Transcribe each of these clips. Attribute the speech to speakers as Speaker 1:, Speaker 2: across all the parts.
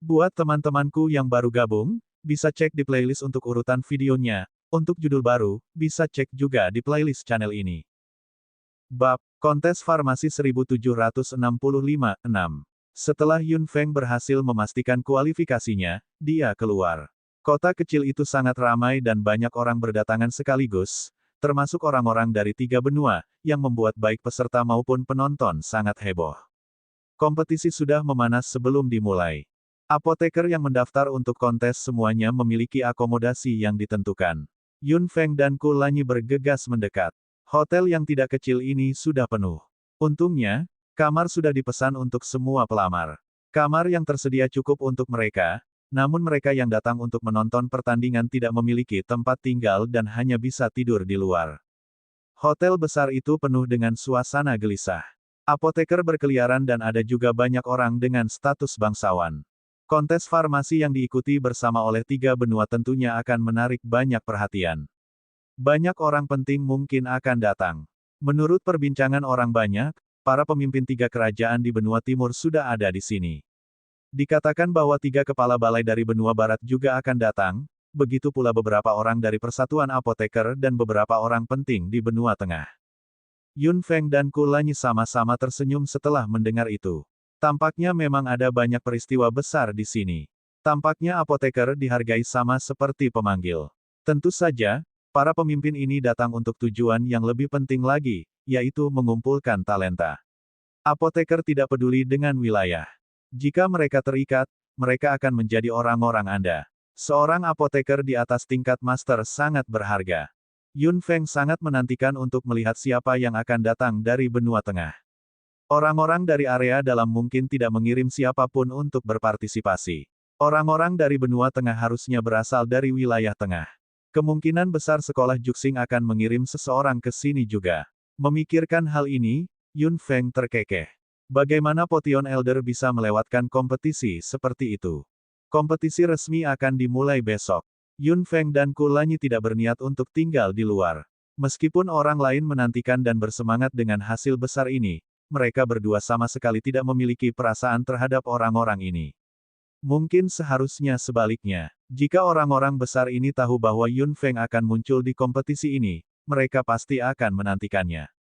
Speaker 1: Buat teman-temanku yang baru gabung, bisa cek di playlist untuk urutan videonya. Untuk judul baru, bisa cek juga di playlist channel ini. Bab, Kontes Farmasi 1765, 6. Setelah Yun Feng berhasil memastikan kualifikasinya, dia keluar. Kota kecil itu sangat ramai dan banyak orang berdatangan sekaligus, termasuk orang-orang dari 3 benua, yang membuat baik peserta maupun penonton sangat heboh. Kompetisi sudah memanas sebelum dimulai. Apoteker yang mendaftar untuk kontes semuanya memiliki akomodasi yang ditentukan. Yun Feng dan Ku Lanyi bergegas mendekat. Hotel yang tidak kecil ini sudah penuh. Untungnya, kamar sudah dipesan untuk semua pelamar. Kamar yang tersedia cukup untuk mereka, namun mereka yang datang untuk menonton pertandingan tidak memiliki tempat tinggal dan hanya bisa tidur di luar. Hotel besar itu penuh dengan suasana gelisah. Apoteker berkeliaran dan ada juga banyak orang dengan status bangsawan. Kontes farmasi yang diikuti bersama oleh 3 benua tentunya akan menarik banyak perhatian. Banyak orang penting mungkin akan datang. Menurut perbincangan orang banyak, para pemimpin 3 kerajaan di benua timur sudah ada di sini. Dikatakan bahwa 3 kepala balai dari benua barat juga akan datang, begitu pula beberapa orang dari Persatuan Apoteker dan beberapa orang penting di benua tengah. Yun Feng dan Ku Lanyi sama-sama tersenyum setelah mendengar itu. Tampaknya memang ada banyak peristiwa besar di sini. Tampaknya apoteker dihargai sama seperti pemanggil. Tentu saja, para pemimpin ini datang untuk tujuan yang lebih penting lagi, yaitu mengumpulkan talenta. Apoteker tidak peduli dengan wilayah. Jika mereka terikat, mereka akan menjadi orang-orang Anda. Seorang apoteker di atas tingkat master sangat berharga. Yun Feng sangat menantikan untuk melihat siapa yang akan datang dari benua tengah. Orang-orang dari area dalam mungkin tidak mengirim siapapun untuk berpartisipasi. Orang-orang dari benua tengah harusnya berasal dari wilayah tengah. Kemungkinan besar sekolah Juxing akan mengirim seseorang ke sini juga. Memikirkan hal ini, Yun Feng terkekeh. Bagaimana Potion Elder bisa melewatkan kompetisi seperti itu? Kompetisi resmi akan dimulai besok. Yun Feng dan Ku Lanyi tidak berniat untuk tinggal di luar. Meskipun orang lain menantikan dan bersemangat dengan hasil besar ini, mereka berdua sama sekali tidak memiliki perasaan terhadap orang-orang ini. Mungkin seharusnya sebaliknya. Jika orang-orang besar ini tahu bahwa Yun Feng akan muncul di kompetisi ini, mereka pasti akan menantikannya.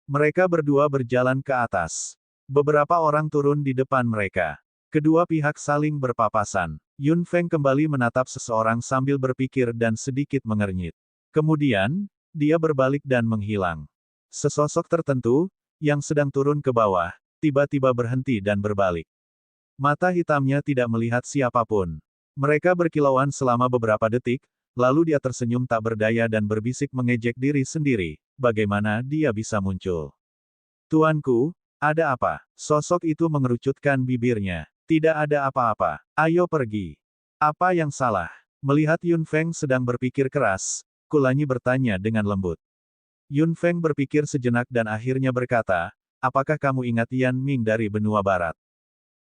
Speaker 1: Mereka berdua berjalan ke atas. Beberapa orang turun di depan mereka. Kedua pihak saling berpapasan. Yun Feng kembali menatap seseorang sambil berpikir dan sedikit mengernyit. Kemudian, dia berbalik dan menghilang. Sesosok tertentu, yang sedang turun ke bawah, tiba-tiba berhenti dan berbalik. Mata hitamnya tidak melihat siapapun. Mereka berkilauan selama beberapa detik, lalu dia tersenyum tak berdaya dan berbisik mengejek diri sendiri, bagaimana dia bisa muncul. Tuanku, ada apa? Sosok itu mengerucutkan bibirnya. Tidak ada apa-apa. Ayo pergi. Apa yang salah? Melihat Yun Feng sedang berpikir keras, Ku Lanyi bertanya dengan lembut. Yun Feng berpikir sejenak dan akhirnya berkata, apakah kamu ingat Yan Ming dari benua barat?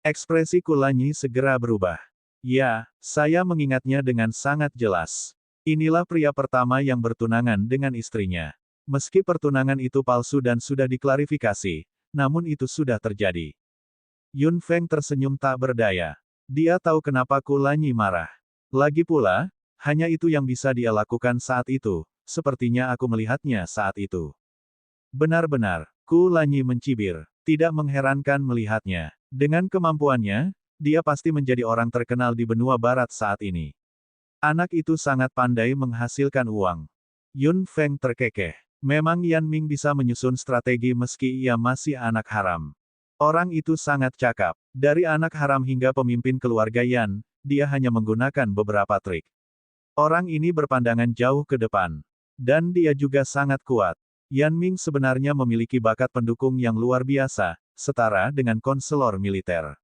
Speaker 1: Ekspresi Ku Lanyi segera berubah. Ya, saya mengingatnya dengan sangat jelas. Inilah pria pertama yang bertunangan dengan istrinya. Meski pertunangan itu palsu dan sudah diklarifikasi, namun itu sudah terjadi. Yun Feng tersenyum tak berdaya. Dia tahu kenapa Ku Lanyi marah. Lagi pula, hanya itu yang bisa dia lakukan saat itu, sepertinya aku melihatnya saat itu. Benar-benar, Ku Lanyi mencibir. Tidak mengherankan melihatnya. Dengan kemampuannya, dia pasti menjadi orang terkenal di benua barat saat ini. Anak itu sangat pandai menghasilkan uang. Yun Feng terkekeh. Memang Yan Ming bisa menyusun strategi meski ia masih anak haram. Orang itu sangat cakap. Dari anak haram hingga pemimpin keluarga Yan, dia hanya menggunakan beberapa trik. Orang ini berpandangan jauh ke depan. Dan dia juga sangat kuat. Yan Ming sebenarnya memiliki bakat pendukung yang luar biasa, setara dengan konselor militer.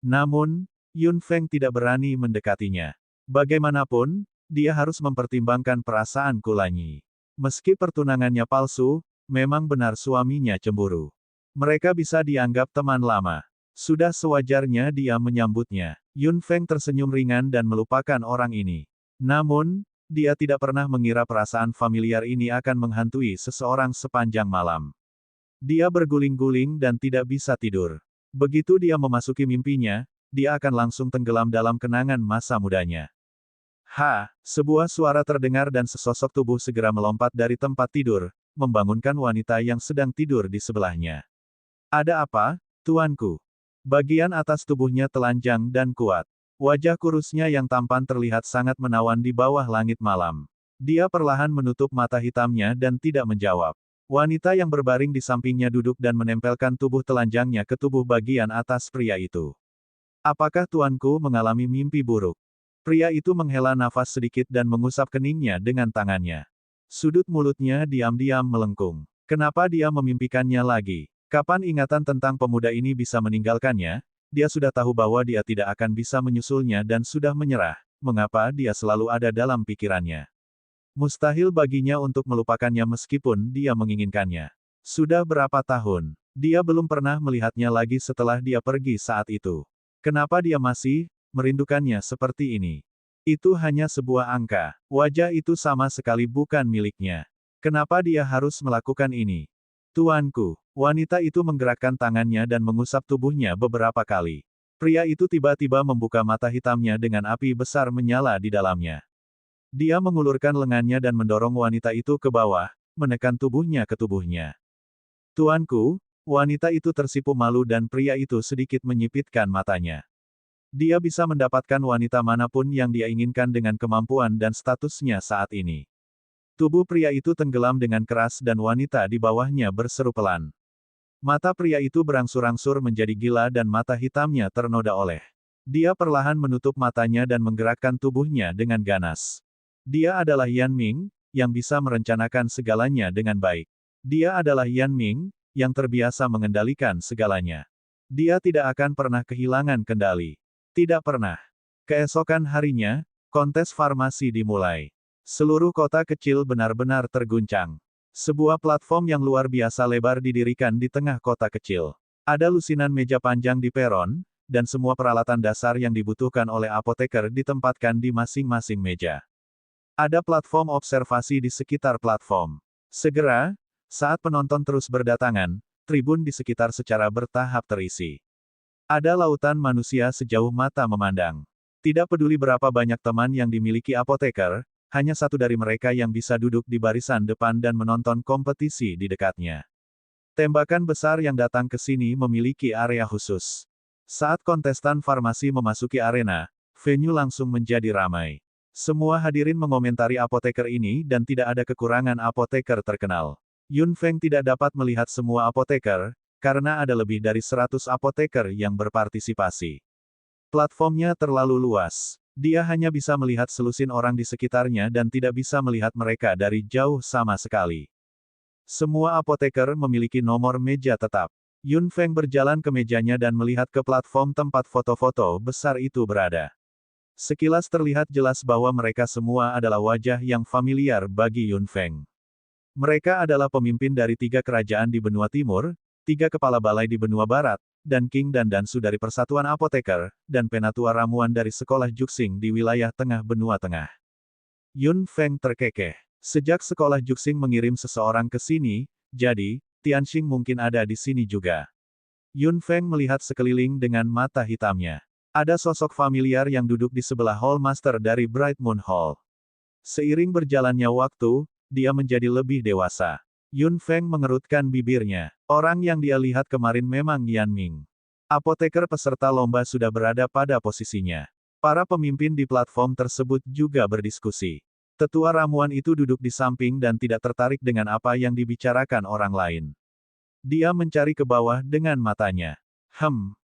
Speaker 1: Namun, Yun Feng tidak berani mendekatinya. Bagaimanapun, dia harus mempertimbangkan perasaan Ku Lanyi. Meski pertunangannya palsu, memang benar suaminya cemburu. Mereka bisa dianggap teman lama. Sudah sewajarnya dia menyambutnya. Yun Feng tersenyum ringan dan melupakan orang ini. Namun, dia tidak pernah mengira perasaan familiar ini akan menghantui seseorang sepanjang malam. Dia berguling-guling dan tidak bisa tidur. Begitu dia memasuki mimpinya, dia akan langsung tenggelam dalam kenangan masa mudanya. Sebuah suara terdengar dan sesosok tubuh segera melompat dari tempat tidur, membangunkan wanita yang sedang tidur di sebelahnya. Ada apa, tuanku? Bagian atas tubuhnya telanjang dan kuat. Wajah kurusnya yang tampan terlihat sangat menawan di bawah langit malam. Dia perlahan menutup mata hitamnya dan tidak menjawab. Wanita yang berbaring di sampingnya duduk dan menempelkan tubuh telanjangnya ke tubuh bagian atas pria itu. Apakah tuanku mengalami mimpi buruk? Pria itu menghela nafas sedikit dan mengusap keningnya dengan tangannya. Sudut mulutnya diam-diam melengkung. Kenapa dia memimpikannya lagi? Kapan ingatan tentang pemuda ini bisa meninggalkannya? Dia sudah tahu bahwa dia tidak akan bisa menyusulnya dan sudah menyerah. Mengapa dia selalu ada dalam pikirannya? Mustahil baginya untuk melupakannya meskipun dia menginginkannya. Sudah berapa tahun? Dia belum pernah melihatnya lagi setelah dia pergi saat itu. Kenapa dia masih merindukannya seperti ini? Itu hanya sebuah angka. Wajah itu sama sekali bukan miliknya. Kenapa dia harus melakukan ini? Tuanku, wanita itu menggerakkan tangannya dan mengusap tubuhnya beberapa kali. Pria itu tiba-tiba membuka mata hitamnya dengan api besar menyala di dalamnya. Dia mengulurkan lengannya dan mendorong wanita itu ke bawah, menekan tubuhnya ke tubuhnya. Tuanku, wanita itu tersipu malu dan pria itu sedikit menyipitkan matanya. Dia bisa mendapatkan wanita manapun yang dia inginkan dengan kemampuan dan statusnya saat ini. Tubuh pria itu tenggelam dengan keras dan wanita di bawahnya berseru pelan. Mata pria itu berangsur-angsur menjadi gila dan mata hitamnya ternoda oleh. Dia perlahan menutup matanya dan menggerakkan tubuhnya dengan ganas. Dia adalah Yan Ming, yang bisa merencanakan segalanya dengan baik. Dia adalah Yan Ming, yang terbiasa mengendalikan segalanya. Dia tidak akan pernah kehilangan kendali. Tidak pernah. Keesokan harinya, kontes farmasi dimulai. Seluruh kota kecil benar-benar terguncang. Sebuah platform yang luar biasa lebar didirikan di tengah kota kecil. Ada lusinan meja panjang di peron, dan semua peralatan dasar yang dibutuhkan oleh apoteker ditempatkan di masing-masing meja. Ada platform observasi di sekitar platform. Segera, saat penonton terus berdatangan, tribun di sekitar secara bertahap terisi. Ada lautan manusia sejauh mata memandang. Tidak peduli berapa banyak teman yang dimiliki apoteker, hanya satu dari mereka yang bisa duduk di barisan depan dan menonton kompetisi di dekatnya. Tembakan besar yang datang ke sini memiliki area khusus. Saat kontestan farmasi memasuki arena, venue langsung menjadi ramai. Semua hadirin mengomentari apoteker ini dan tidak ada kekurangan apoteker terkenal. Yun Feng tidak dapat melihat semua apoteker, karena ada lebih dari 100 apoteker yang berpartisipasi. Platformnya terlalu luas. Dia hanya bisa melihat selusin orang di sekitarnya dan tidak bisa melihat mereka dari jauh sama sekali. Semua apoteker memiliki nomor meja tetap. Yun Feng berjalan ke mejanya dan melihat ke platform tempat foto-foto besar itu berada. Sekilas terlihat jelas bahwa mereka semua adalah wajah yang familiar bagi Yun Feng. Mereka adalah pemimpin dari 3 kerajaan di benua timur, 3 kepala balai di benua barat, dan King dan Dansu dari Persatuan Apoteker, dan penatua ramuan dari sekolah Juxing di wilayah tengah benua tengah. Yun Feng terkekeh. Sejak sekolah Juxing mengirim seseorang ke sini, jadi, Tianxing mungkin ada di sini juga. Yun Feng melihat sekeliling dengan mata hitamnya. Ada sosok familiar yang duduk di sebelah Hall Master dari Bright Moon Hall. Seiring berjalannya waktu, dia menjadi lebih dewasa. Yun Feng mengerutkan bibirnya. Orang yang dia lihat kemarin memang Yan Ming. Apoteker peserta lomba sudah berada pada posisinya. Para pemimpin di platform tersebut juga berdiskusi. Tetua ramuan itu duduk di samping dan tidak tertarik dengan apa yang dibicarakan orang lain. Dia mencari ke bawah dengan matanya.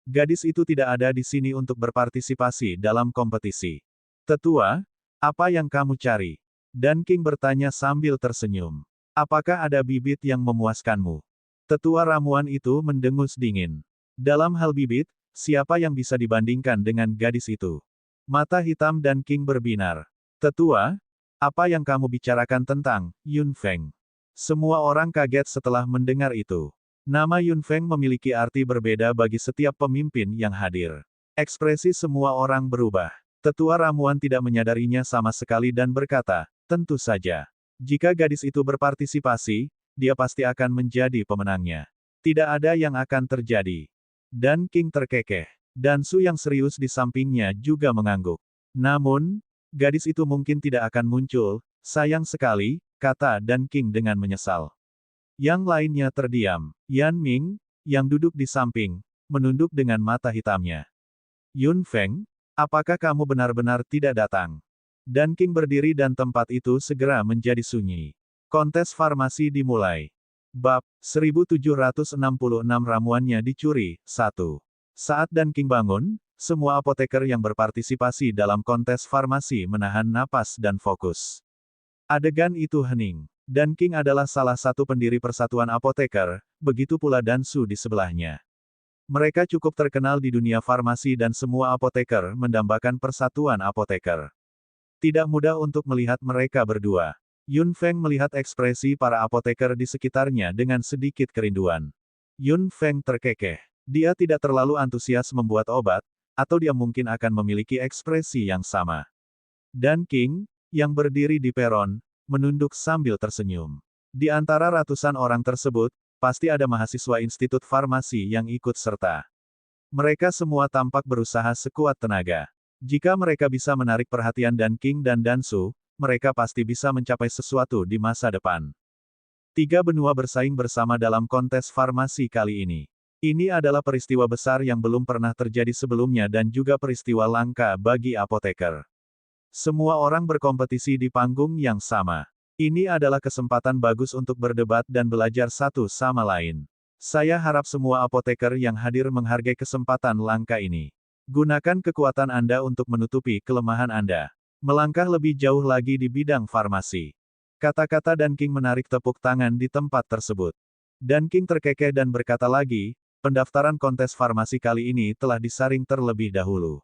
Speaker 1: Gadis itu tidak ada di sini untuk berpartisipasi dalam kompetisi. Tetua, apa yang kamu cari? Dan King bertanya sambil tersenyum. Apakah ada bibit yang memuaskanmu? Tetua ramuan itu mendengus dingin. Dalam hal bibit, siapa yang bisa dibandingkan dengan gadis itu? Mata hitam dan King berbinar. Tetua, apa yang kamu bicarakan tentang Yun Feng? Semua orang kaget setelah mendengar itu. Nama Yun Feng memiliki arti berbeda bagi setiap pemimpin yang hadir. Ekspresi semua orang berubah. Tetua ramuan tidak menyadarinya sama sekali dan berkata, tentu saja. Jika gadis itu berpartisipasi, dia pasti akan menjadi pemenangnya. Tidak ada yang akan terjadi. Dan King terkekeh. Dan Su yang serius di sampingnya juga mengangguk. Namun, gadis itu mungkin tidak akan muncul, sayang sekali, kata Dan King dengan menyesal. Yang lainnya terdiam. Yan Ming, yang duduk di samping, menunduk dengan mata hitamnya. Yun Feng, apakah kamu benar-benar tidak datang? Dan King berdiri dan tempat itu segera menjadi sunyi. Kontes farmasi dimulai. Bab 1766 ramuannya dicuri, 1. Saat Dan King bangun, semua apoteker yang berpartisipasi dalam kontes farmasi menahan napas dan fokus. Adegan itu hening. Dan King adalah salah satu pendiri Persatuan Apoteker, begitu pula Dan Su di sebelahnya. Mereka cukup terkenal di dunia farmasi dan semua apoteker mendambakan Persatuan Apoteker. Tidak mudah untuk melihat mereka berdua. Yun Feng melihat ekspresi para apoteker di sekitarnya dengan sedikit kerinduan. Yun Feng terkekeh. Dia tidak terlalu antusias membuat obat, atau dia mungkin akan memiliki ekspresi yang sama. Dan King, yang berdiri di peron, menunduk sambil tersenyum. Di antara ratusan orang tersebut, pasti ada mahasiswa Institut Farmasi yang ikut serta. Mereka semua tampak berusaha sekuat tenaga. Jika mereka bisa menarik perhatian Dan King dan Dan Su, mereka pasti bisa mencapai sesuatu di masa depan. 3 benua bersaing bersama dalam kontes farmasi kali ini. Ini adalah peristiwa besar yang belum pernah terjadi sebelumnya dan juga peristiwa langka bagi apoteker. Semua orang berkompetisi di panggung yang sama. Ini adalah kesempatan bagus untuk berdebat dan belajar satu sama lain. Saya harap semua apoteker yang hadir menghargai kesempatan langka ini. Gunakan kekuatan Anda untuk menutupi kelemahan Anda. Melangkah lebih jauh lagi di bidang farmasi. Kata-kata Dan King menarik tepuk tangan di tempat tersebut. Dan King terkekeh dan berkata lagi, pendaftaran kontes farmasi kali ini telah disaring terlebih dahulu.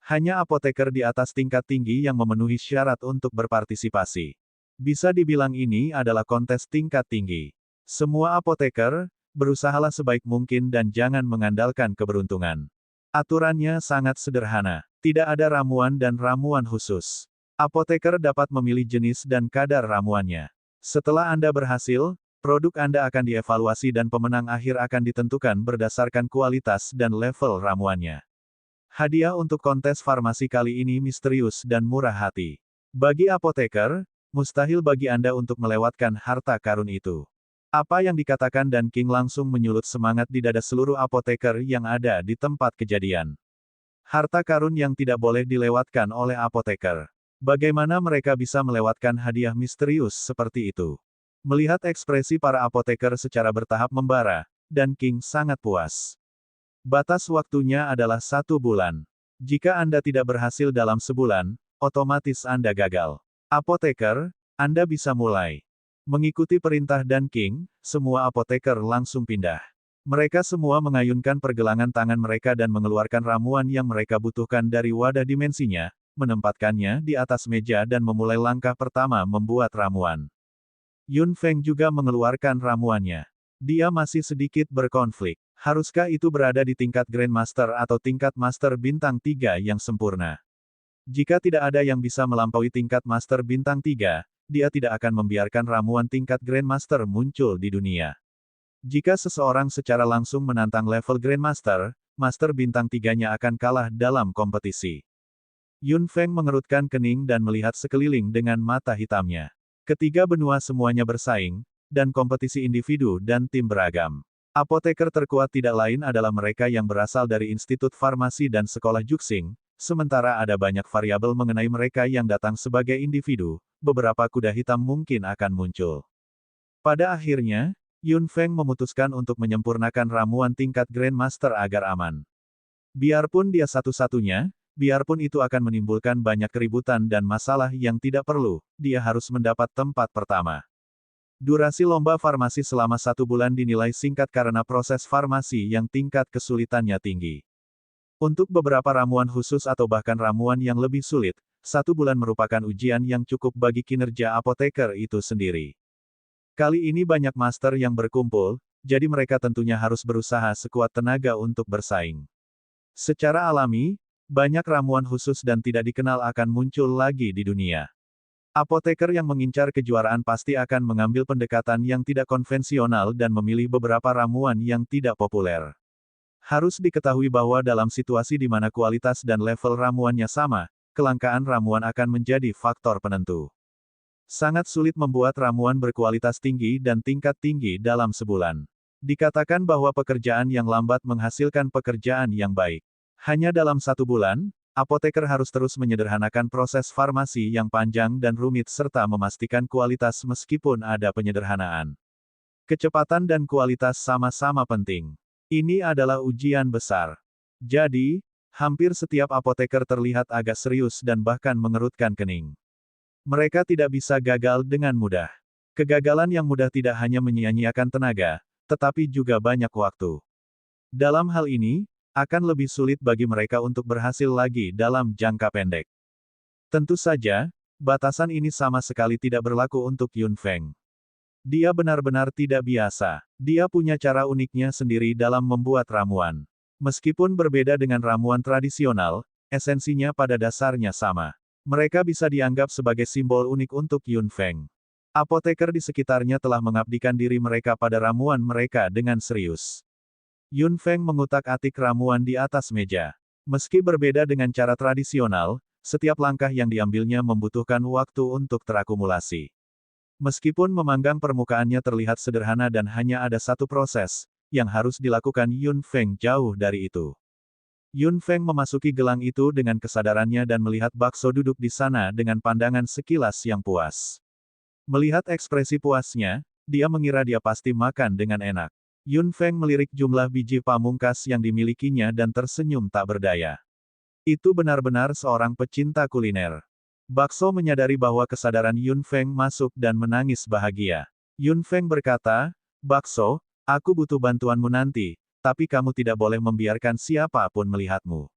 Speaker 1: Hanya apoteker di atas tingkat tinggi yang memenuhi syarat untuk berpartisipasi. Bisa dibilang ini adalah kontes tingkat tinggi. Semua apoteker, berusahalah sebaik mungkin dan jangan mengandalkan keberuntungan. Aturannya sangat sederhana. Tidak ada ramuan dan ramuan khusus. Apoteker dapat memilih jenis dan kadar ramuannya. Setelah Anda berhasil, produk Anda akan dievaluasi dan pemenang akhir akan ditentukan berdasarkan kualitas dan level ramuannya. Hadiah untuk kontes farmasi kali ini misterius dan murah hati. Bagi apoteker, mustahil bagi Anda untuk melewatkan harta karun itu. Apa yang dikatakan Dan King langsung menyulut semangat di dada seluruh apoteker yang ada di tempat kejadian. Harta karun yang tidak boleh dilewatkan oleh apoteker. Bagaimana mereka bisa melewatkan hadiah misterius seperti itu? Melihat ekspresi para apoteker secara bertahap membara, Dan King sangat puas. Batas waktunya adalah 1 bulan. Jika Anda tidak berhasil dalam sebulan, otomatis Anda gagal. Apoteker, Anda bisa mulai. Mengikuti perintah Dan King, semua apoteker langsung pindah. Mereka semua mengayunkan pergelangan tangan mereka dan mengeluarkan ramuan yang mereka butuhkan dari wadah dimensinya, menempatkannya di atas meja dan memulai langkah pertama membuat ramuan. Yun Feng juga mengeluarkan ramuannya. Dia masih sedikit berkonflik. Haruskah itu berada di tingkat Grandmaster atau tingkat Master Bintang 3 yang sempurna? Jika tidak ada yang bisa melampaui tingkat Master Bintang 3, dia tidak akan membiarkan ramuan tingkat Grandmaster muncul di dunia. Jika seseorang secara langsung menantang level Grandmaster, Master Bintang 3-nya akan kalah dalam kompetisi. Yun Feng mengerutkan kening dan melihat sekeliling dengan mata hitamnya. Ketiga benua semuanya bersaing, dan kompetisi individu dan tim beragam. Apoteker terkuat tidak lain adalah mereka yang berasal dari Institut Farmasi dan Sekolah Juxing, sementara ada banyak variabel mengenai mereka yang datang sebagai individu, beberapa kuda hitam mungkin akan muncul. Pada akhirnya, Yun Feng memutuskan untuk menyempurnakan ramuan tingkat Grandmaster agar aman. Biarpun dia satu-satunya, biarpun itu akan menimbulkan banyak keributan dan masalah yang tidak perlu, dia harus mendapat tempat pertama. Durasi lomba farmasi selama 1 bulan dinilai singkat karena proses farmasi yang tingkat kesulitannya tinggi. Untuk beberapa ramuan khusus atau bahkan ramuan yang lebih sulit, 1 bulan merupakan ujian yang cukup bagi kinerja apoteker itu sendiri. Kali ini banyak master yang berkumpul, jadi mereka tentunya harus berusaha sekuat tenaga untuk bersaing. Secara alami, banyak ramuan khusus dan tidak dikenal akan muncul lagi di dunia. Apoteker yang mengincar kejuaraan pasti akan mengambil pendekatan yang tidak konvensional dan memilih beberapa ramuan yang tidak populer. Harus diketahui bahwa dalam situasi di mana kualitas dan level ramuannya sama, kelangkaan ramuan akan menjadi faktor penentu. Sangat sulit membuat ramuan berkualitas tinggi dan tingkat tinggi dalam sebulan. Dikatakan bahwa pekerjaan yang lambat menghasilkan pekerjaan yang baik. Hanya dalam 1 bulan, apoteker harus terus menyederhanakan proses farmasi yang panjang dan rumit serta memastikan kualitas meskipun ada penyederhanaan. Kecepatan dan kualitas sama-sama penting. Ini adalah ujian besar. Jadi, hampir setiap apoteker terlihat agak serius dan bahkan mengerutkan kening. Mereka tidak bisa gagal dengan mudah. Kegagalan yang mudah tidak hanya menyia-nyiakan tenaga, tetapi juga banyak waktu. Dalam hal ini, akan lebih sulit bagi mereka untuk berhasil lagi dalam jangka pendek. Tentu saja, batasan ini sama sekali tidak berlaku untuk Yun Feng. Dia benar-benar tidak biasa. Dia punya cara uniknya sendiri dalam membuat ramuan. Meskipun berbeda dengan ramuan tradisional, esensinya pada dasarnya sama. Mereka bisa dianggap sebagai simbol unik untuk Yun Feng. Apoteker di sekitarnya telah mengabdikan diri mereka pada ramuan mereka dengan serius. Yun Feng mengutak-atik ramuan di atas meja. Meski berbeda dengan cara tradisional, setiap langkah yang diambilnya membutuhkan waktu untuk terakumulasi. Meskipun memanggang permukaannya terlihat sederhana dan hanya ada satu proses, yang harus dilakukan Yun Feng jauh dari itu. Yun Feng memasuki gelang itu dengan kesadarannya dan melihat bakso duduk di sana dengan pandangan sekilas yang puas. Melihat ekspresi puasnya, dia mengira dia pasti makan dengan enak. Yun Feng melirik jumlah biji pamungkas yang dimilikinya dan tersenyum tak berdaya. Itu benar-benar seorang pecinta kuliner. Bakso menyadari bahwa kesadaran Yun Feng masuk dan menangis bahagia. Yun Feng berkata, "Bakso, aku butuh bantuanmu nanti, tapi kamu tidak boleh membiarkan siapapun melihatmu."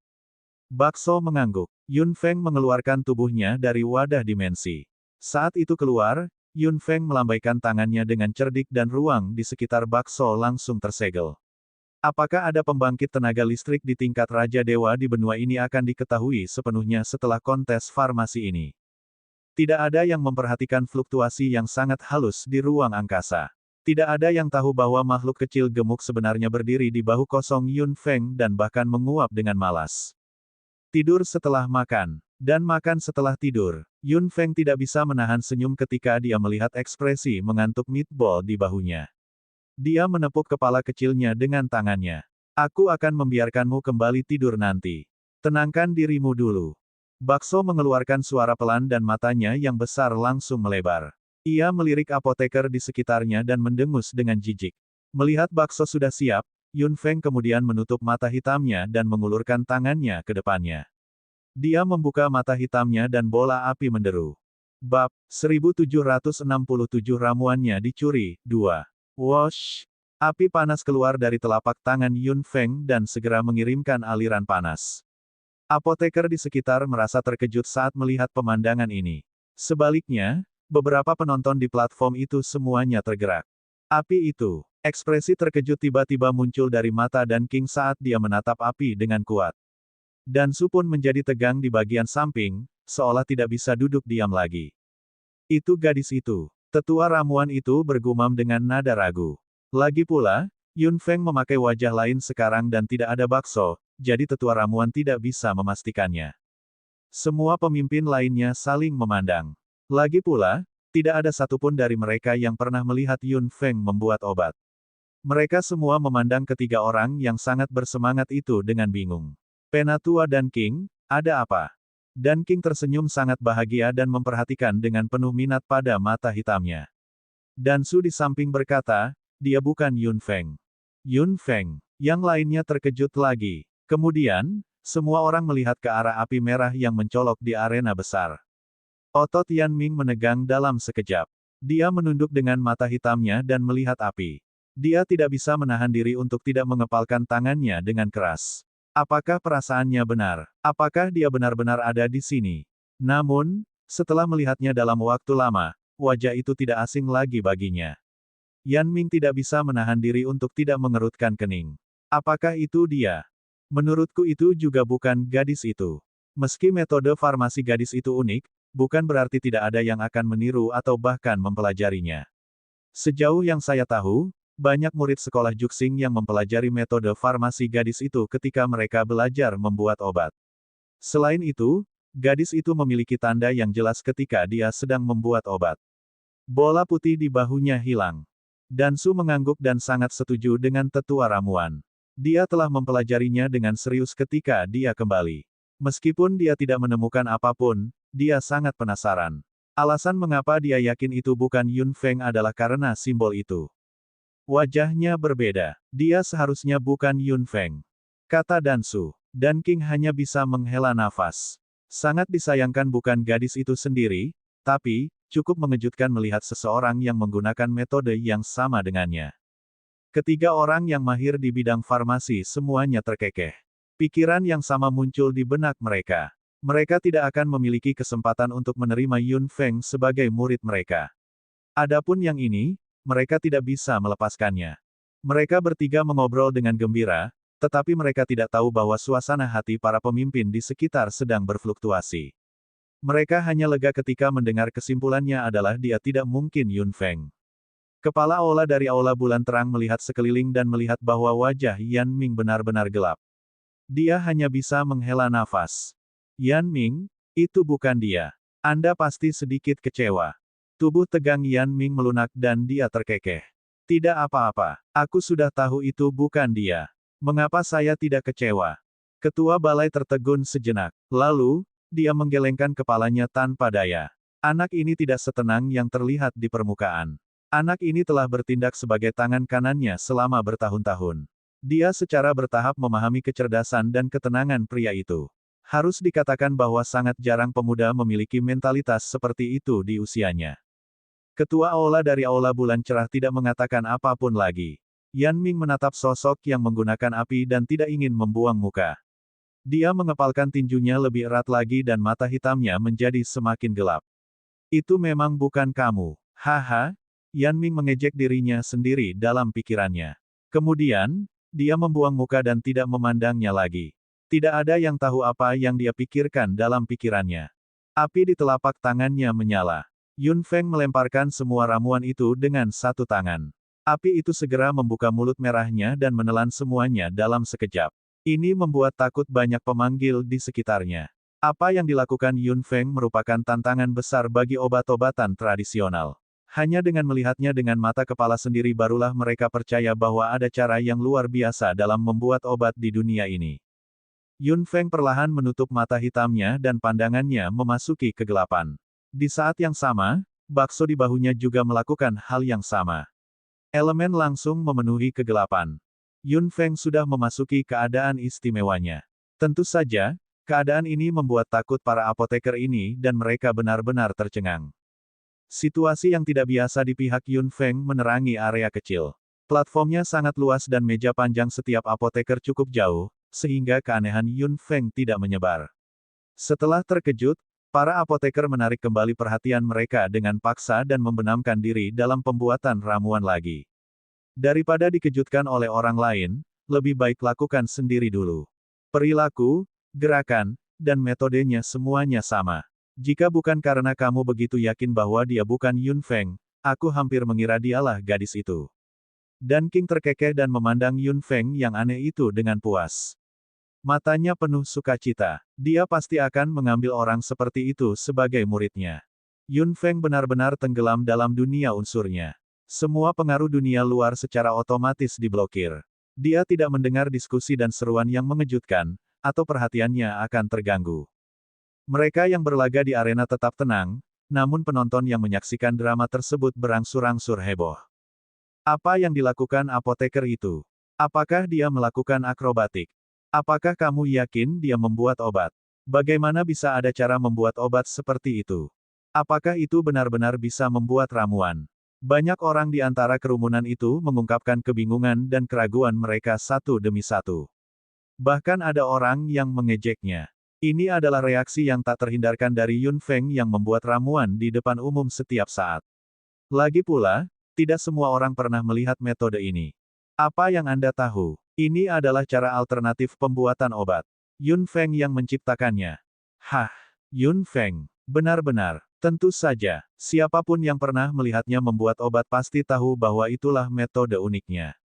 Speaker 1: Bakso mengangguk. Yun Feng mengeluarkan tubuhnya dari wadah dimensi. Saat itu keluar, Yun Feng melambaikan tangannya dengan cerdik dan ruang di sekitar bakso langsung tersegel. Apakah ada pembangkit tenaga listrik di tingkat Raja Dewa di benua ini akan diketahui sepenuhnya setelah kontes farmasi ini. Tidak ada yang memperhatikan fluktuasi yang sangat halus di ruang angkasa. Tidak ada yang tahu bahwa makhluk kecil gemuk sebenarnya berdiri di bahu kosong Yun Feng dan bahkan menguap dengan malas. Tidur setelah makan, dan makan setelah tidur. Yun Feng tidak bisa menahan senyum ketika dia melihat ekspresi mengantuk meatball di bahunya. Dia menepuk kepala kecilnya dengan tangannya. "Aku akan membiarkanmu kembali tidur nanti. Tenangkan dirimu dulu." Bakso mengeluarkan suara pelan dan matanya yang besar langsung melebar. Ia melirik apoteker di sekitarnya dan mendengus dengan jijik. Melihat bakso sudah siap, Yun Feng kemudian menutup mata hitamnya dan mengulurkan tangannya ke depannya. Dia membuka mata hitamnya dan bola api menderu. Bab 1767 ramuannya dicuri, 2. Wosh! Api panas keluar dari telapak tangan Yun Feng dan segera mengirimkan aliran panas. Apoteker di sekitar merasa terkejut saat melihat pemandangan ini. Sebaliknya, beberapa penonton di platform itu semuanya tergerak. Api itu, ekspresi terkejut tiba-tiba muncul dari mata Dan King saat dia menatap api dengan kuat. Dan Su pun menjadi tegang di bagian samping, seolah tidak bisa duduk diam lagi. Itu gadis itu. Tetua ramuan itu bergumam dengan nada ragu. Lagi pula, Yun Feng memakai wajah lain sekarang dan tidak ada bakso, jadi tetua ramuan tidak bisa memastikannya. Semua pemimpin lainnya saling memandang. Lagi pula, tidak ada satupun dari mereka yang pernah melihat Yun Feng membuat obat. Mereka semua memandang ketiga orang yang sangat bersemangat itu dengan bingung. "Penatua Dan King, ada apa?" Dan King tersenyum sangat bahagia dan memperhatikan dengan penuh minat pada mata hitamnya. Dan Su di samping berkata, "Dia bukan Yun Feng." Yun Feng. Yang lainnya terkejut lagi. Kemudian, semua orang melihat ke arah api merah yang mencolok di arena besar. Otot Yan Ming menegang dalam sekejap. Dia menunduk dengan mata hitamnya dan melihat api. Dia tidak bisa menahan diri untuk tidak mengepalkan tangannya dengan keras. Apakah perasaannya benar? Apakah dia benar-benar ada di sini? Namun, setelah melihatnya dalam waktu lama, wajah itu tidak asing lagi baginya. Yan Ming tidak bisa menahan diri untuk tidak mengerutkan kening. Apakah itu dia? Menurutku itu juga bukan gadis itu. Meski metode farmasi gadis itu unik, bukan berarti tidak ada yang akan meniru atau bahkan mempelajarinya. Sejauh yang saya tahu, Banyak murid sekolah Juxing yang mempelajari metode farmasi gadis itu ketika mereka belajar membuat obat. Selain itu, gadis itu memiliki tanda yang jelas ketika dia sedang membuat obat. Bola putih di bahunya hilang. Dansu mengangguk dan sangat setuju dengan tetua ramuan. Dia telah mempelajarinya dengan serius ketika dia kembali. Meskipun dia tidak menemukan apapun, dia sangat penasaran. Alasan mengapa dia yakin itu bukan Yun Feng adalah karena simbol itu. Wajahnya berbeda. Dia seharusnya bukan Yun Feng, kata Dansu. Dan King hanya bisa menghela nafas. Sangat disayangkan bukan gadis itu sendiri, tapi, cukup mengejutkan melihat seseorang yang menggunakan metode yang sama dengannya. Ketiga orang yang mahir di bidang farmasi semuanya terkekeh. Pikiran yang sama muncul di benak mereka. Mereka tidak akan memiliki kesempatan untuk menerima Yun Feng sebagai murid mereka. Adapun yang ini, mereka tidak bisa melepaskannya. Mereka bertiga mengobrol dengan gembira, tetapi mereka tidak tahu bahwa suasana hati para pemimpin di sekitar sedang berfluktuasi. Mereka hanya lega ketika mendengar kesimpulannya adalah dia tidak mungkin Yun Feng. Kepala Aula dari Aula Bulan Terang melihat sekeliling dan melihat bahwa wajah Yan Ming benar-benar gelap. Dia hanya bisa menghela nafas. Yan Ming, itu bukan dia. Anda pasti sedikit kecewa. Tubuh tegang Yan Ming melunak dan dia terkekeh. Tidak apa-apa. Aku sudah tahu itu bukan dia. Mengapa saya tidak kecewa? Ketua balai tertegun sejenak. Lalu, dia menggelengkan kepalanya tanpa daya. Anak ini tidak setenang yang terlihat di permukaan. Anak ini telah bertindak sebagai tangan kanannya selama bertahun-tahun. Dia secara bertahap memahami kecerdasan dan ketenangan pria itu. Harus dikatakan bahwa sangat jarang pemuda memiliki mentalitas seperti itu di usianya. Ketua Aula dari Aula Bulan Cerah tidak mengatakan apapun lagi. Yan Ming menatap sosok yang menggunakan api dan tidak ingin membuang muka. Dia mengepalkan tinjunya lebih erat lagi dan mata hitamnya menjadi semakin gelap. Itu memang bukan kamu. Haha, Yan Ming mengejek dirinya sendiri dalam pikirannya. Kemudian, dia membuang muka dan tidak memandangnya lagi. Tidak ada yang tahu apa yang dia pikirkan dalam pikirannya. Api di telapak tangannya menyala. Yun Feng melemparkan semua ramuan itu dengan satu tangan. Api itu segera membuka mulut merahnya dan menelan semuanya dalam sekejap. Ini membuat takut banyak pemanggil di sekitarnya. Apa yang dilakukan Yun Feng merupakan tantangan besar bagi obat-obatan tradisional. Hanya dengan melihatnya dengan mata kepala sendiri barulah mereka percaya bahwa ada cara yang luar biasa dalam membuat obat di dunia ini. Yun Feng perlahan menutup mata hitamnya dan pandangannya memasuki kegelapan. Di saat yang sama, bakso di bahunya juga melakukan hal yang sama. Elemen langsung memenuhi kegelapan. Yun Feng sudah memasuki keadaan istimewanya. Tentu saja, keadaan ini membuat takut para apoteker ini dan mereka benar-benar tercengang. Situasi yang tidak biasa di pihak Yun Feng menerangi area kecil. Platformnya sangat luas dan meja panjang setiap apoteker cukup jauh, sehingga keanehan Yun Feng tidak menyebar. Setelah terkejut, para apoteker menarik kembali perhatian mereka dengan paksa dan membenamkan diri dalam pembuatan ramuan lagi. Daripada dikejutkan oleh orang lain, lebih baik lakukan sendiri dulu. Perilaku, gerakan, dan metodenya semuanya sama. Jika bukan karena kamu begitu yakin bahwa dia bukan Yun Feng, aku hampir mengira dialah gadis itu. Dan King terkekeh dan memandang Yun Feng yang aneh itu dengan puas. Matanya penuh sukacita. Dia pasti akan mengambil orang seperti itu sebagai muridnya. Yun Feng benar-benar tenggelam dalam dunia unsurnya. Semua pengaruh dunia luar secara otomatis diblokir. Dia tidak mendengar diskusi dan seruan yang mengejutkan, atau perhatiannya akan terganggu. Mereka yang berlaga di arena tetap tenang, namun penonton yang menyaksikan drama tersebut berangsur-angsur heboh. Apa yang dilakukan apoteker itu? Apakah dia melakukan akrobatik? Apakah kamu yakin dia membuat obat? Bagaimana bisa ada cara membuat obat seperti itu? Apakah itu benar-benar bisa membuat ramuan? Banyak orang di antara kerumunan itu mengungkapkan kebingungan dan keraguan mereka satu demi satu. Bahkan ada orang yang mengejeknya. Ini adalah reaksi yang tak terhindarkan dari Yun Feng yang membuat ramuan di depan umum setiap saat. Lagi pula, tidak semua orang pernah melihat metode ini. Apa yang Anda tahu? Ini adalah cara alternatif pembuatan obat. Yun Feng yang menciptakannya. Hah, Yun Feng. Benar-benar. Tentu saja, siapapun yang pernah melihatnya membuat obat pasti tahu bahwa itulah metode uniknya.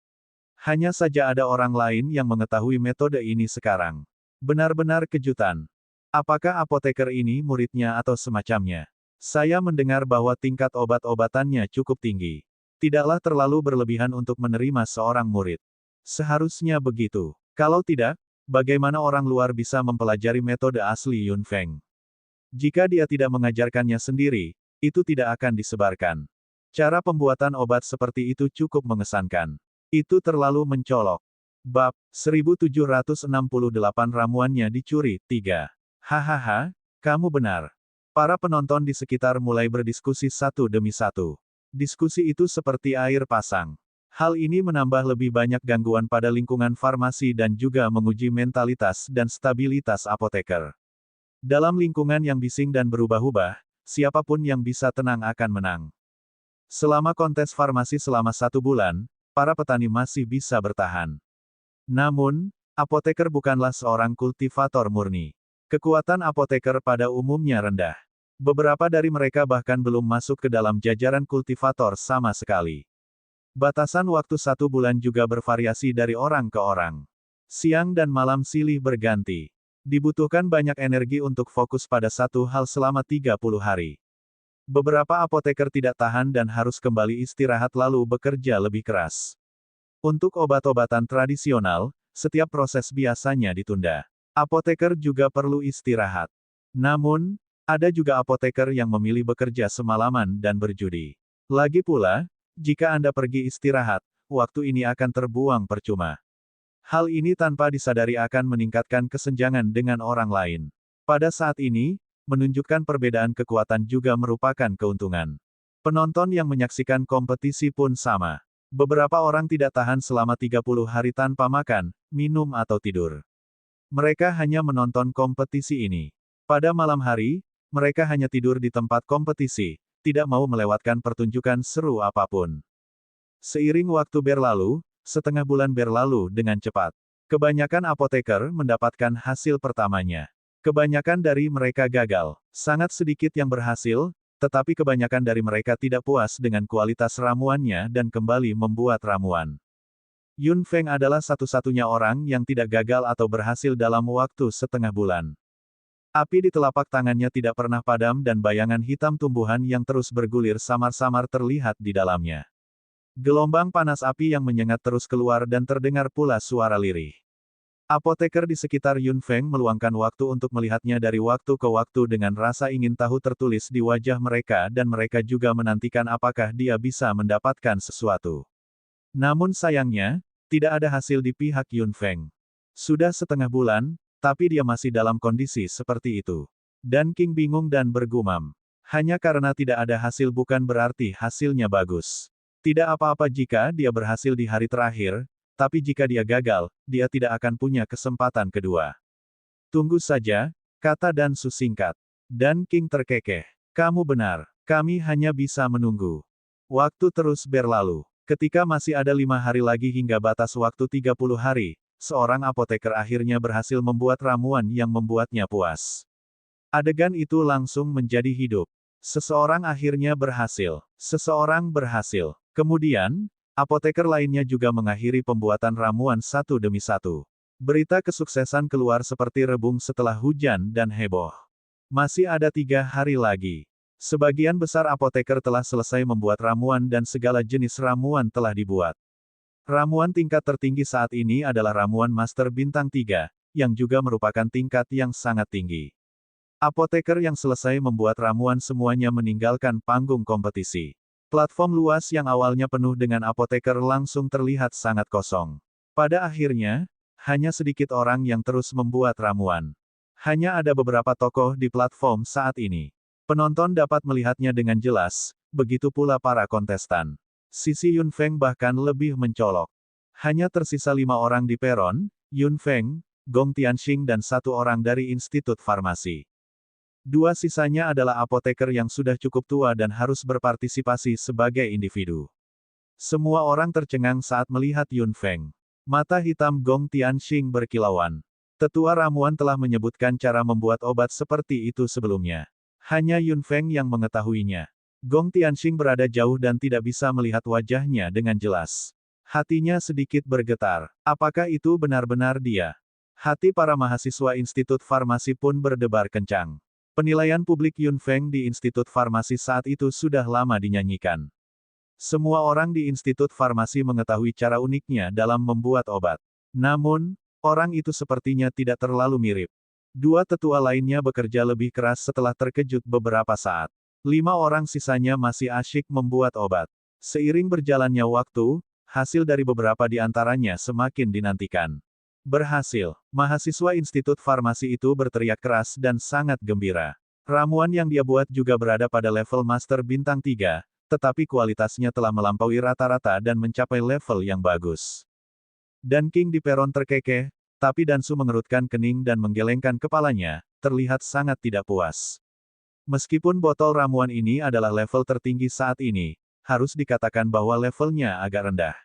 Speaker 1: Hanya saja ada orang lain yang mengetahui metode ini sekarang. Benar-benar kejutan. Apakah apoteker ini muridnya atau semacamnya? Saya mendengar bahwa tingkat obat-obatannya cukup tinggi. Tidaklah terlalu berlebihan untuk menerima seorang murid. Seharusnya begitu. Kalau tidak, bagaimana orang luar bisa mempelajari metode asli Yun Feng? Jika dia tidak mengajarkannya sendiri, itu tidak akan disebarkan. Cara pembuatan obat seperti itu cukup mengesankan. Itu terlalu mencolok. Bab 1768 ramuannya dicuri, 3. Hahaha, kamu benar. Para penonton di sekitar mulai berdiskusi satu demi satu. Diskusi itu seperti air pasang. Hal ini menambah lebih banyak gangguan pada lingkungan farmasi dan juga menguji mentalitas dan stabilitas apoteker. Dalam lingkungan yang bising dan berubah-ubah, siapapun yang bisa tenang akan menang. Selama kontes farmasi selama 1 bulan, para petani masih bisa bertahan. Namun, apoteker bukanlah seorang kultivator murni. Kekuatan apoteker pada umumnya rendah. Beberapa dari mereka bahkan belum masuk ke dalam jajaran kultivator sama sekali. Batasan waktu 1 bulan juga bervariasi dari orang ke orang. Siang dan malam silih berganti. Dibutuhkan banyak energi untuk fokus pada satu hal selama 30 hari. Beberapa apoteker tidak tahan dan harus kembali istirahat lalu bekerja lebih keras. Untuk obat-obatan tradisional, setiap proses biasanya ditunda. Apoteker juga perlu istirahat. Namun, ada juga apoteker yang memilih bekerja semalaman dan berjudi. Lagi pula, jika Anda pergi istirahat, waktu ini akan terbuang percuma. Hal ini tanpa disadari akan meningkatkan kesenjangan dengan orang lain. Pada saat ini, menunjukkan perbedaan kekuatan juga merupakan keuntungan. Penonton yang menyaksikan kompetisi pun sama. Beberapa orang tidak tahan selama 30 hari tanpa makan, minum atau tidur. Mereka hanya menonton kompetisi ini. Pada malam hari, mereka hanya tidur di tempat kompetisi, tidak mau melewatkan pertunjukan seru apapun. Seiring waktu berlalu, setengah bulan berlalu dengan cepat. Kebanyakan apoteker mendapatkan hasil pertamanya. Kebanyakan dari mereka gagal. Sangat sedikit yang berhasil, tetapi kebanyakan dari mereka tidak puas dengan kualitas ramuannya dan kembali membuat ramuan. Yun Feng adalah satu-satunya orang yang tidak gagal atau berhasil dalam waktu setengah bulan. Api di telapak tangannya tidak pernah padam dan bayangan hitam tumbuhan yang terus bergulir samar-samar terlihat di dalamnya. Gelombang panas api yang menyengat terus keluar dan terdengar pula suara lirih. Apoteker di sekitar Yun Feng meluangkan waktu untuk melihatnya dari waktu ke waktu dengan rasa ingin tahu tertulis di wajah mereka dan mereka juga menantikan apakah dia bisa mendapatkan sesuatu. Namun sayangnya, tidak ada hasil di pihak Yun Feng. Sudah setengah bulan, tapi dia masih dalam kondisi seperti itu. Dan King bingung dan bergumam. Hanya karena tidak ada hasil bukan berarti hasilnya bagus. Tidak apa-apa jika dia berhasil di hari terakhir, tapi jika dia gagal, dia tidak akan punya kesempatan kedua. Tunggu saja, kata Dan Su singkat. Dan King terkekeh. Kamu benar, kami hanya bisa menunggu. Waktu terus berlalu. Ketika masih ada 5 hari lagi hingga batas waktu 30 hari, seorang apoteker akhirnya berhasil membuat ramuan yang membuatnya puas. Adegan itu langsung menjadi hidup. Seseorang akhirnya berhasil. Seseorang berhasil. Kemudian, apoteker lainnya juga mengakhiri pembuatan ramuan satu demi satu. Berita kesuksesan keluar seperti rebung setelah hujan dan heboh. Masih ada 3 hari lagi. Sebagian besar apoteker telah selesai membuat ramuan dan segala jenis ramuan telah dibuat. Ramuan tingkat tertinggi saat ini adalah ramuan Master Bintang 3, yang juga merupakan tingkat yang sangat tinggi. Apoteker yang selesai membuat ramuan semuanya meninggalkan panggung kompetisi. Platform luas yang awalnya penuh dengan apoteker langsung terlihat sangat kosong. Pada akhirnya, hanya sedikit orang yang terus membuat ramuan. Hanya ada beberapa tokoh di platform saat ini. Penonton dapat melihatnya dengan jelas, begitu pula para kontestan. Sisi Yun Feng bahkan lebih mencolok. Hanya tersisa 5 orang di peron, Yun Feng, Gong Tianxing dan 1 orang dari Institut Farmasi. 2 sisanya adalah apoteker yang sudah cukup tua dan harus berpartisipasi sebagai individu. Semua orang tercengang saat melihat Yun Feng. Mata hitam Gong Tianxing berkilauan. Tetua ramuan telah menyebutkan cara membuat obat seperti itu sebelumnya. Hanya Yun Feng yang mengetahuinya. Gong Tianxing berada jauh dan tidak bisa melihat wajahnya dengan jelas. Hatinya sedikit bergetar. Apakah itu benar-benar dia? Hati para mahasiswa Institut Farmasi pun berdebar kencang. Penilaian publik Yun Feng di Institut Farmasi saat itu sudah lama dinyanyikan. Semua orang di Institut Farmasi mengetahui cara uniknya dalam membuat obat. Namun, orang itu sepertinya tidak terlalu mirip. Dua tetua lainnya bekerja lebih keras setelah terkejut beberapa saat. 5 orang sisanya masih asyik membuat obat. Seiring berjalannya waktu, hasil dari beberapa di antaranya semakin dinantikan. Berhasil. Mahasiswa Institut Farmasi itu berteriak keras dan sangat gembira. Ramuan yang dia buat juga berada pada level Master Bintang 3, tetapi kualitasnya telah melampaui rata-rata dan mencapai level yang bagus. Dan King di peron terkekeh, tapi Dansu mengerutkan kening dan menggelengkan kepalanya, terlihat sangat tidak puas. Meskipun botol ramuan ini adalah level tertinggi saat ini, harus dikatakan bahwa levelnya agak rendah.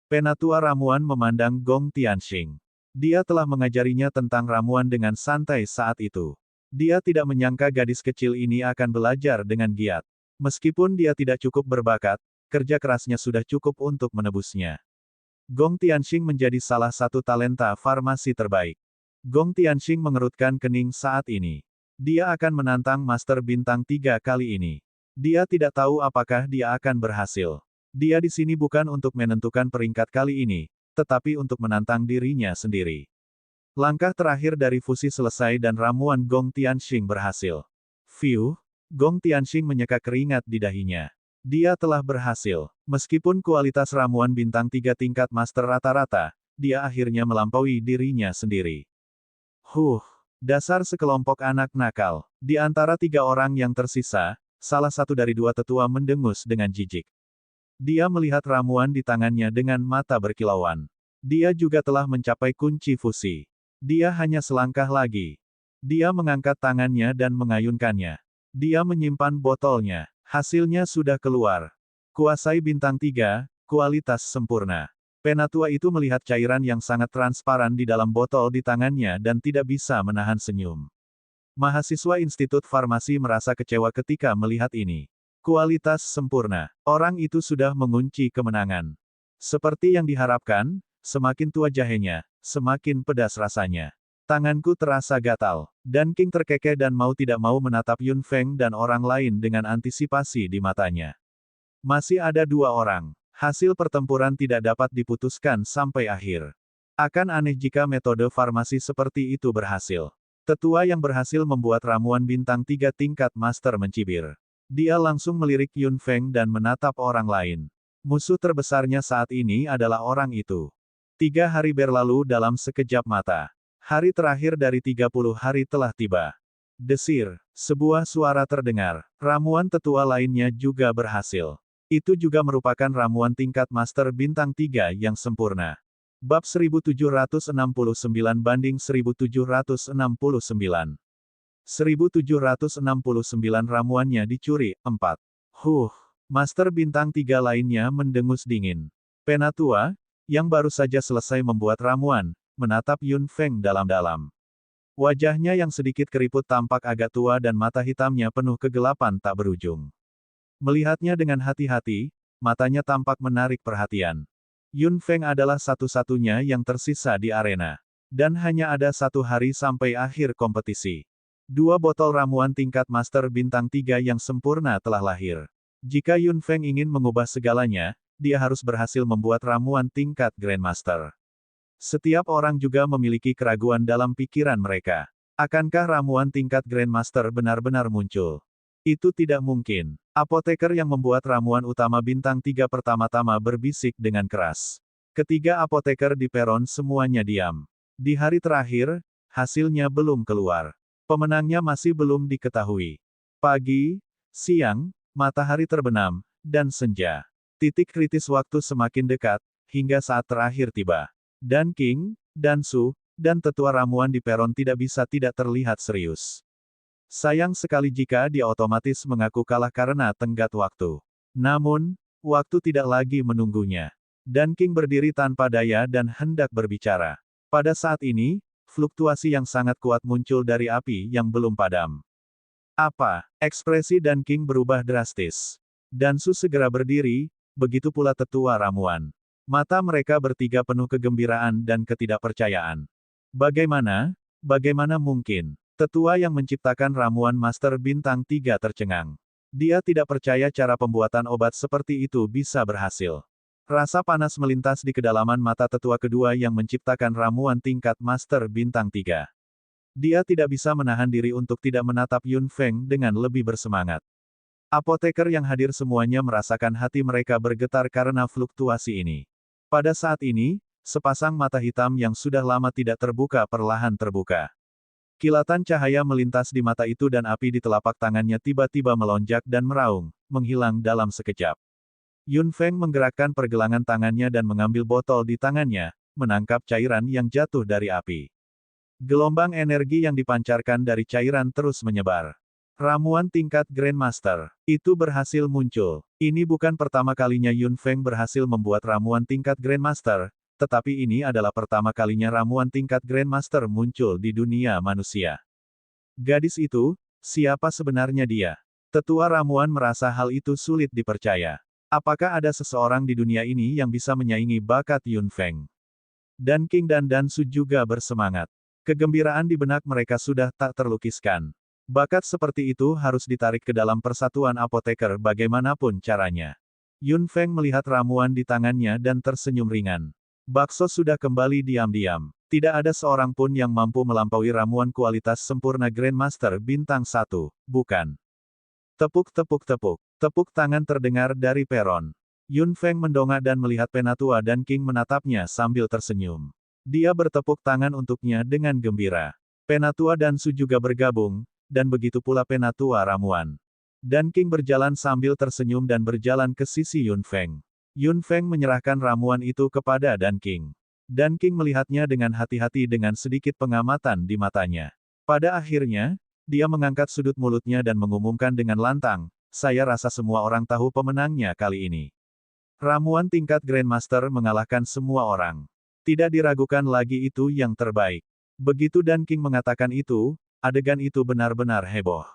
Speaker 1: Penatua ramuan memandang Gong Tianxing. Dia telah mengajarinya tentang ramuan dengan santai saat itu. Dia tidak menyangka gadis kecil ini akan belajar dengan giat. Meskipun dia tidak cukup berbakat, kerja kerasnya sudah cukup untuk menebusnya. Gong Tianxing menjadi salah satu talenta farmasi terbaik. Gong Tianxing mengerutkan kening saat ini. Dia akan menantang Master Bintang 3 kali ini. Dia tidak tahu apakah dia akan berhasil. Dia di sini bukan untuk menentukan peringkat kali ini, tetapi untuk menantang dirinya sendiri. Langkah terakhir dari fusi selesai dan ramuan Gong Tianxing berhasil. Fiu, Gong Tianxing menyeka keringat di dahinya. Dia telah berhasil. Meskipun kualitas ramuan bintang 3 tingkat master rata-rata, dia akhirnya melampaui dirinya sendiri. Dasar sekelompok anak nakal. Di antara 3 orang yang tersisa, salah satu dari 2 tetua mendengus dengan jijik. Dia melihat ramuan di tangannya dengan mata berkilauan. Dia juga telah mencapai kunci fusi. Dia hanya selangkah lagi. Dia mengangkat tangannya dan mengayunkannya. Dia menyimpan botolnya. Hasilnya sudah keluar. Kuasai bintang 3, kualitas sempurna. Penatua itu melihat cairan yang sangat transparan di dalam botol di tangannya dan tidak bisa menahan senyum. Mahasiswa Institut Farmasi merasa kecewa ketika melihat ini. Kualitas sempurna. Orang itu sudah mengunci kemenangan. Seperti yang diharapkan, semakin tua jahenya, semakin pedas rasanya. Tanganku terasa gatal. Dan King terkekeh dan mau tidak mau menatap Yun Feng dan orang lain dengan antisipasi di matanya. Masih ada 2 orang. Hasil pertempuran tidak dapat diputuskan sampai akhir. Akan aneh jika metode farmasi seperti itu berhasil. Tetua yang berhasil membuat ramuan bintang 3 tingkat master mencibir. Dia langsung melirik Yun Feng dan menatap orang lain. Musuh terbesarnya saat ini adalah orang itu. 3 hari berlalu dalam sekejap mata. Hari terakhir dari 30 hari telah tiba. Desir, sebuah suara terdengar. Ramuan tetua lainnya juga berhasil. Itu juga merupakan ramuan tingkat master bintang 3 yang sempurna. Bab 1769 banding 1769. 1769 ramuannya dicuri, 4. Master bintang 3 lainnya mendengus dingin. Penatua, yang baru saja selesai membuat ramuan, menatap Yun Feng dalam-dalam. Wajahnya yang sedikit keriput tampak agak tua dan mata hitamnya penuh kegelapan tak berujung. Melihatnya dengan hati-hati, matanya tampak menarik perhatian. Yun Feng adalah satu-satunya yang tersisa di arena. Dan hanya ada 1 hari sampai akhir kompetisi. 2 botol ramuan tingkat master bintang 3 yang sempurna telah lahir. Jika Yun Feng ingin mengubah segalanya, dia harus berhasil membuat ramuan tingkat Grandmaster. Setiap orang juga memiliki keraguan dalam pikiran mereka. Akankah ramuan tingkat Grandmaster benar-benar muncul? Itu tidak mungkin. Apoteker yang membuat ramuan utama bintang 3 pertama-tama berbisik dengan keras. Ketiga apoteker di peron semuanya diam. Di hari terakhir, hasilnya belum keluar. Pemenangnya masih belum diketahui. Pagi, siang, matahari terbenam, dan senja. Titik kritis waktu semakin dekat, hingga saat terakhir tiba. Dan King, Dansu, dan tetua ramuan di peron tidak bisa tidak terlihat serius. Sayang sekali jika dia otomatis mengaku kalah karena tenggat waktu. Namun, waktu tidak lagi menunggunya. Dan King berdiri tanpa daya dan hendak berbicara. Pada saat ini, fluktuasi yang sangat kuat muncul dari api yang belum padam. Apa? Ekspresi Dan King berubah drastis. Dansu segera berdiri, begitu pula tetua ramuan. Mata mereka bertiga penuh kegembiraan dan ketidakpercayaan. Bagaimana? Bagaimana mungkin? Tetua yang menciptakan ramuan Master Bintang 3 tercengang. Dia tidak percaya cara pembuatan obat seperti itu bisa berhasil. Rasa panas melintas di kedalaman mata tetua kedua yang menciptakan ramuan tingkat Master Bintang 3. Dia tidak bisa menahan diri untuk tidak menatap Yun Feng dengan lebih bersemangat. Apoteker yang hadir semuanya merasakan hati mereka bergetar karena fluktuasi ini. Pada saat ini, sepasang mata hitam yang sudah lama tidak terbuka perlahan terbuka. Kilatan cahaya melintas di mata itu dan api di telapak tangannya tiba-tiba melonjak dan meraung, menghilang dalam sekejap. Yun Feng menggerakkan pergelangan tangannya dan mengambil botol di tangannya, menangkap cairan yang jatuh dari api. Gelombang energi yang dipancarkan dari cairan terus menyebar. Ramuan tingkat Grandmaster itu berhasil muncul. Ini bukan pertama kalinya Yun Feng berhasil membuat ramuan tingkat Grandmaster, tetapi ini adalah pertama kalinya ramuan tingkat Grandmaster muncul di dunia manusia. Gadis itu, siapa sebenarnya dia? Tetua ramuan merasa hal itu sulit dipercaya. Apakah ada seseorang di dunia ini yang bisa menyaingi bakat Yun Feng? Dan King dan Dansu juga bersemangat. Kegembiraan di benak mereka sudah tak terlukiskan. Bakat seperti itu harus ditarik ke dalam persatuan apoteker bagaimanapun caranya. Yun Feng melihat ramuan di tangannya dan tersenyum ringan. Bakso sudah kembali diam-diam. Tidak ada seorang pun yang mampu melampaui ramuan kualitas sempurna Grandmaster Bintang 1, bukan? Tepuk-tepuk-tepuk. Tepuk tangan terdengar dari peron. Yun Feng mendongak dan melihat Penatua dan King menatapnya sambil tersenyum. Dia bertepuk tangan untuknya dengan gembira. Penatua dan Su juga bergabung, dan begitu pula Penatua ramuan. Dan King berjalan sambil tersenyum dan berjalan ke sisi Yun Feng. Yun Feng menyerahkan ramuan itu kepada Dan King. Dan King melihatnya dengan hati-hati dengan sedikit pengamatan di matanya. Pada akhirnya, dia mengangkat sudut mulutnya dan mengumumkan dengan lantang, saya rasa semua orang tahu pemenangnya kali ini. Ramuan tingkat Grandmaster mengalahkan semua orang. Tidak diragukan lagi itu yang terbaik. Begitu Dan King mengatakan itu, adegan itu benar-benar heboh.